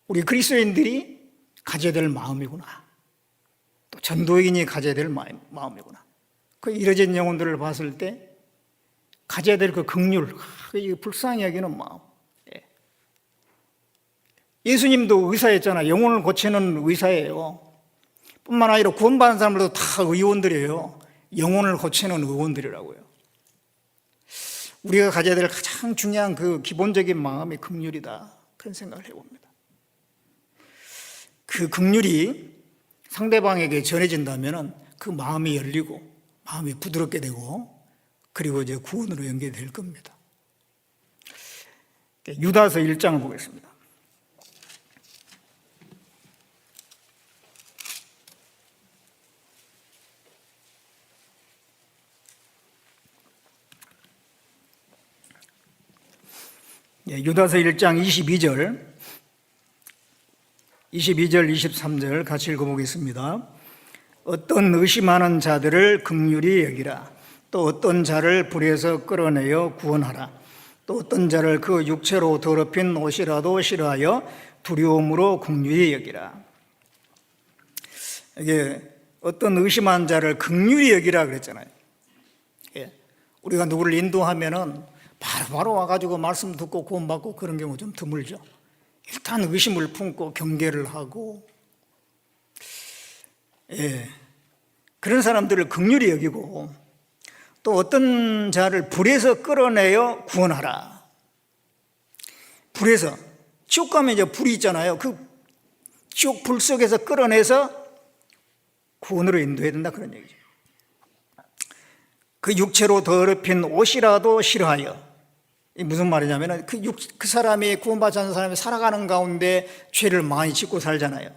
Speaker 1: 우리 그리스도인들이 가져야 될 마음이구나. 또 전도인이 가져야 될 마음이구나. 그 이뤄진 영혼들을 봤을 때 가져야 될 그 긍휼, 불쌍히 여기는 마음. 예수님도 의사였잖아요. 영혼을 고치는 의사예요. 뿐만 아니라 구원받은 사람들도 다 의원들이에요. 영혼을 고치는 의원들이라고요. 우리가 가져야 될 가장 중요한 그 기본적인 마음이 긍휼이다. 그런 생각을 해봅니다. 그 긍휼이 상대방에게 전해진다면 그 마음이 열리고 마음이 부드럽게 되고 그리고 이제 구원으로 연결될 겁니다. 유다서 1장을 보겠습니다. 유다서 1장 22절 23절 같이 읽어보겠습니다. 어떤 의심하는 자들을 긍휼히 여기라. 또 어떤 자를 불에서 끌어내어 구원하라. 또 어떤 자를 그 육체로 더럽힌 옷이라도 싫어하여 두려움으로 긍휼히 여기라. 이게 어떤 의심한 자를 긍휼히 여기라 그랬잖아요. 우리가 누구를 인도하면은 바로 와가지고 말씀 듣고 구원받고 그런 경우 좀 드물죠. 일단 의심을 품고 경계를 하고, 그런 사람들을 긍휼히 여기고, 또 어떤 자를 불에서 끌어내어 구원하라. 불에서, 지옥 가면 이제 불이 있잖아요. 그 지옥 불 속에서 끌어내서 구원으로 인도해야 된다, 그런 얘기죠. 그 육체로 더럽힌 옷이라도 싫어하여. 이 무슨 말이냐면 그 사람이 구원받지 않는 사람이 살아가는 가운데 죄를 많이 짓고 살잖아요.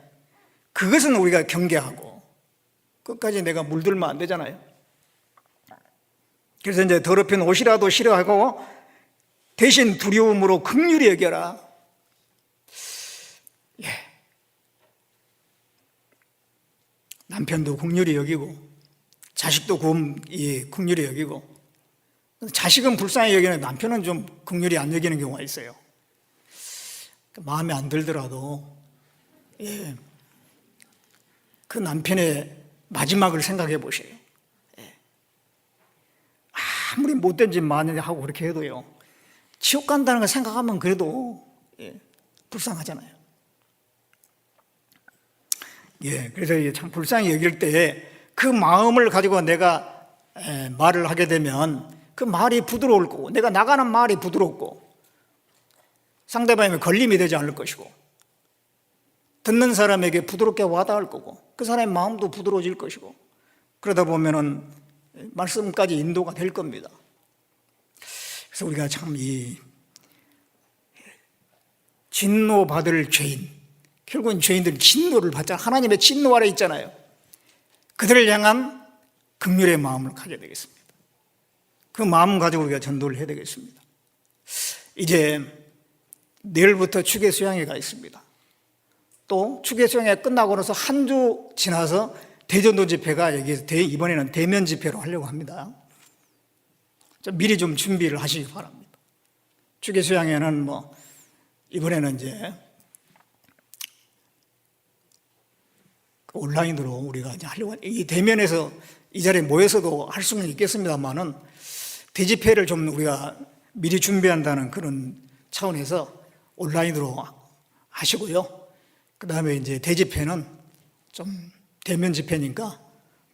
Speaker 1: 그것은 우리가 경계하고 끝까지 내가 물들면 안 되잖아요. 그래서 이제 더럽힌 옷이라도 싫어하고 대신 두려움으로 긍휼히 여겨라. 남편도 긍휼히 여기고 자식도 긍휼히 여기고, 자식은 불쌍히 여기는 남편은 좀 긍휼히 안 여기는 경우가 있어요. 마음에 안 들더라도 그 남편의 마지막을 생각해 보세요. 아무리 못된 짓 많이 하고 그렇게 해도요, 지옥 간다는 걸 생각하면 그래도 불쌍하잖아요. 그래서 참 불쌍히 여길 때 그 마음을 가지고 내가 말을 하게 되면 그 말이 부드러울 거고, 내가 나가는 말이 부드럽고 상대방에게 걸림이 되지 않을 것이고, 듣는 사람에게 부드럽게 와닿을 거고, 그 사람의 마음도 부드러워질 것이고, 그러다 보면은 말씀까지 인도가 될 겁니다. 그래서 우리가 참 이 진노받을 죄인, 결국은 죄인들은 진노를 받잖아요. 하나님의 진노 아래 있잖아요. 그들을 향한 긍휼의 마음을 가져야 되겠습니다. 그 마음 가지고 우리가 전도를 해야 되겠습니다. 이제 내일부터 추계 수양회가 있습니다. 또 추계 수양회가 끝나고 나서 한 주 지나서 대전도 집회가 여기서 이번에는 대면 집회로 하려고 합니다. 미리 좀 준비를 하시기 바랍니다. 추계 수양회는 이번에는 이제 온라인으로 우리가 이제 하려고, 이 대면에서 이 자리에 모여서도 할 수는 있겠습니다만은 대집회를 좀 우리가 미리 준비한다는 그런 차원에서 온라인으로 하시고요. 그 다음에 이제 대집회는 좀 대면 집회니까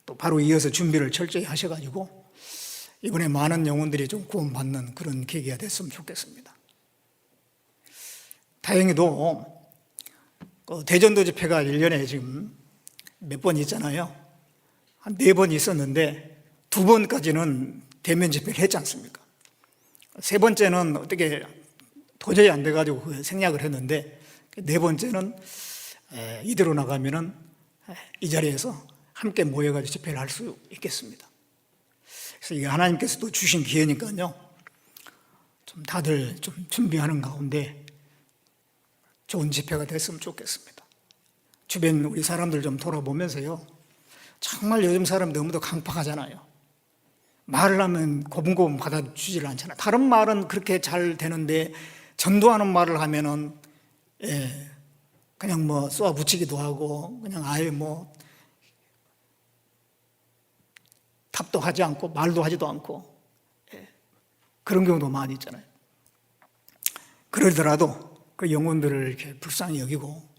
Speaker 1: 또 바로 이어서 준비를 철저히 하셔가지고 이번에 많은 영혼들이 좀 구원받는 그런 계기가 됐으면 좋겠습니다. 다행히도 대전도 집회가 1년에 지금 몇 번 있잖아요. 한 4번 있었는데 2번까지는 대면 집회를 했지 않습니까? 3번째는 어떻게 도저히 안 돼가지고 생략을 했는데 4번째는 이대로 나가면은 이 자리에서 함께 모여가지고 집회를 할 수 있겠습니다. 그래서 이게 하나님께서 또 주신 기회니까요. 좀 다들 좀 준비하는 가운데 좋은 집회가 됐으면 좋겠습니다. 주변 우리 사람들 좀 돌아보면서요, 정말 요즘 사람 너무도 강팍하잖아요. 말을 하면 고분고분 받아주질 않잖아요. 다른 말은 그렇게 잘 되는데 전도하는 말을 하면은 그냥 쏘아붙이기도 하고 그냥 아예 답도 하지 않고 말도 하지도 않고 그런 경우도 많이 있잖아요. 그러더라도 그 영혼들을 이렇게 불쌍히 여기고,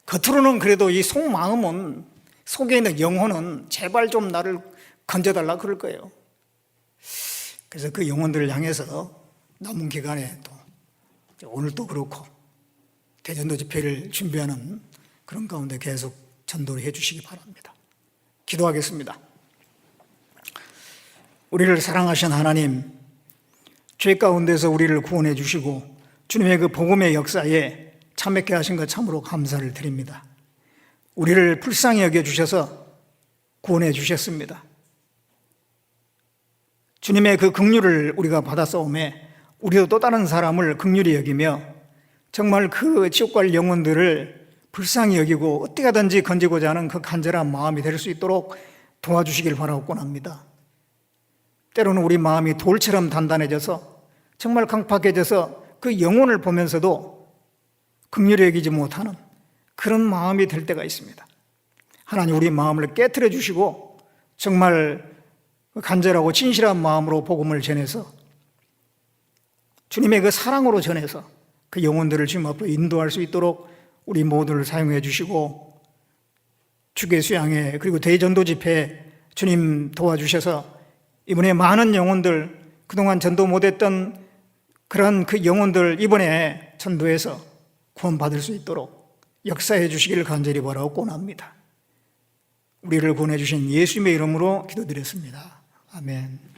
Speaker 1: 겉으로는 그래도 이 속마음은, 속에 있는 영혼은 제발 좀 나를 건져달라 그럴 거예요. 그래서 그 영혼들을 향해서 남은 기간에 또 오늘도 그렇고 대전도 집회를 준비하는 그런 가운데 계속 전도를 해 주시기 바랍니다. 기도하겠습니다. 우리를 사랑하신 하나님, 죄 가운데서 우리를 구원해 주시고 주님의 그 복음의 역사에 참여케 하신 것 참으로 감사를 드립니다. 우리를 불쌍히 여겨주셔서 구원해 주셨습니다. 주님의 그 긍휼을 우리가 받았사오매 우리도 또 다른 사람을 긍휼히 여기며 정말 그 지옥 갈 영혼들을 불쌍히 여기고 어떻게 하든지 건지고자 하는 그 간절한 마음이 될 수 있도록 도와주시길 바라곤 합니다. 때로는 우리 마음이 돌처럼 단단해져서 정말 강팍해져서 그 영혼을 보면서도 긍휼히 여기지 못하는 그런 마음이 될 때가 있습니다. 하나님, 우리 마음을 깨트려 주시고 정말 간절하고 진실한 마음으로 복음을 전해서 주님의 그 사랑으로 전해서 그 영혼들을 주님 앞으로 인도할 수 있도록 우리 모두를 사용해 주시고 주계 수양회 그리고 대전도 집회 주님 도와주셔서 이번에 많은 영혼들, 그동안 전도 못했던 그런 그 영혼들 이번에 전도해서 구원받을 수 있도록 역사해 주시기를 간절히 바라고 합니다. 우리를 구원해 주신 예수님의 이름으로 기도드렸습니다. 아멘.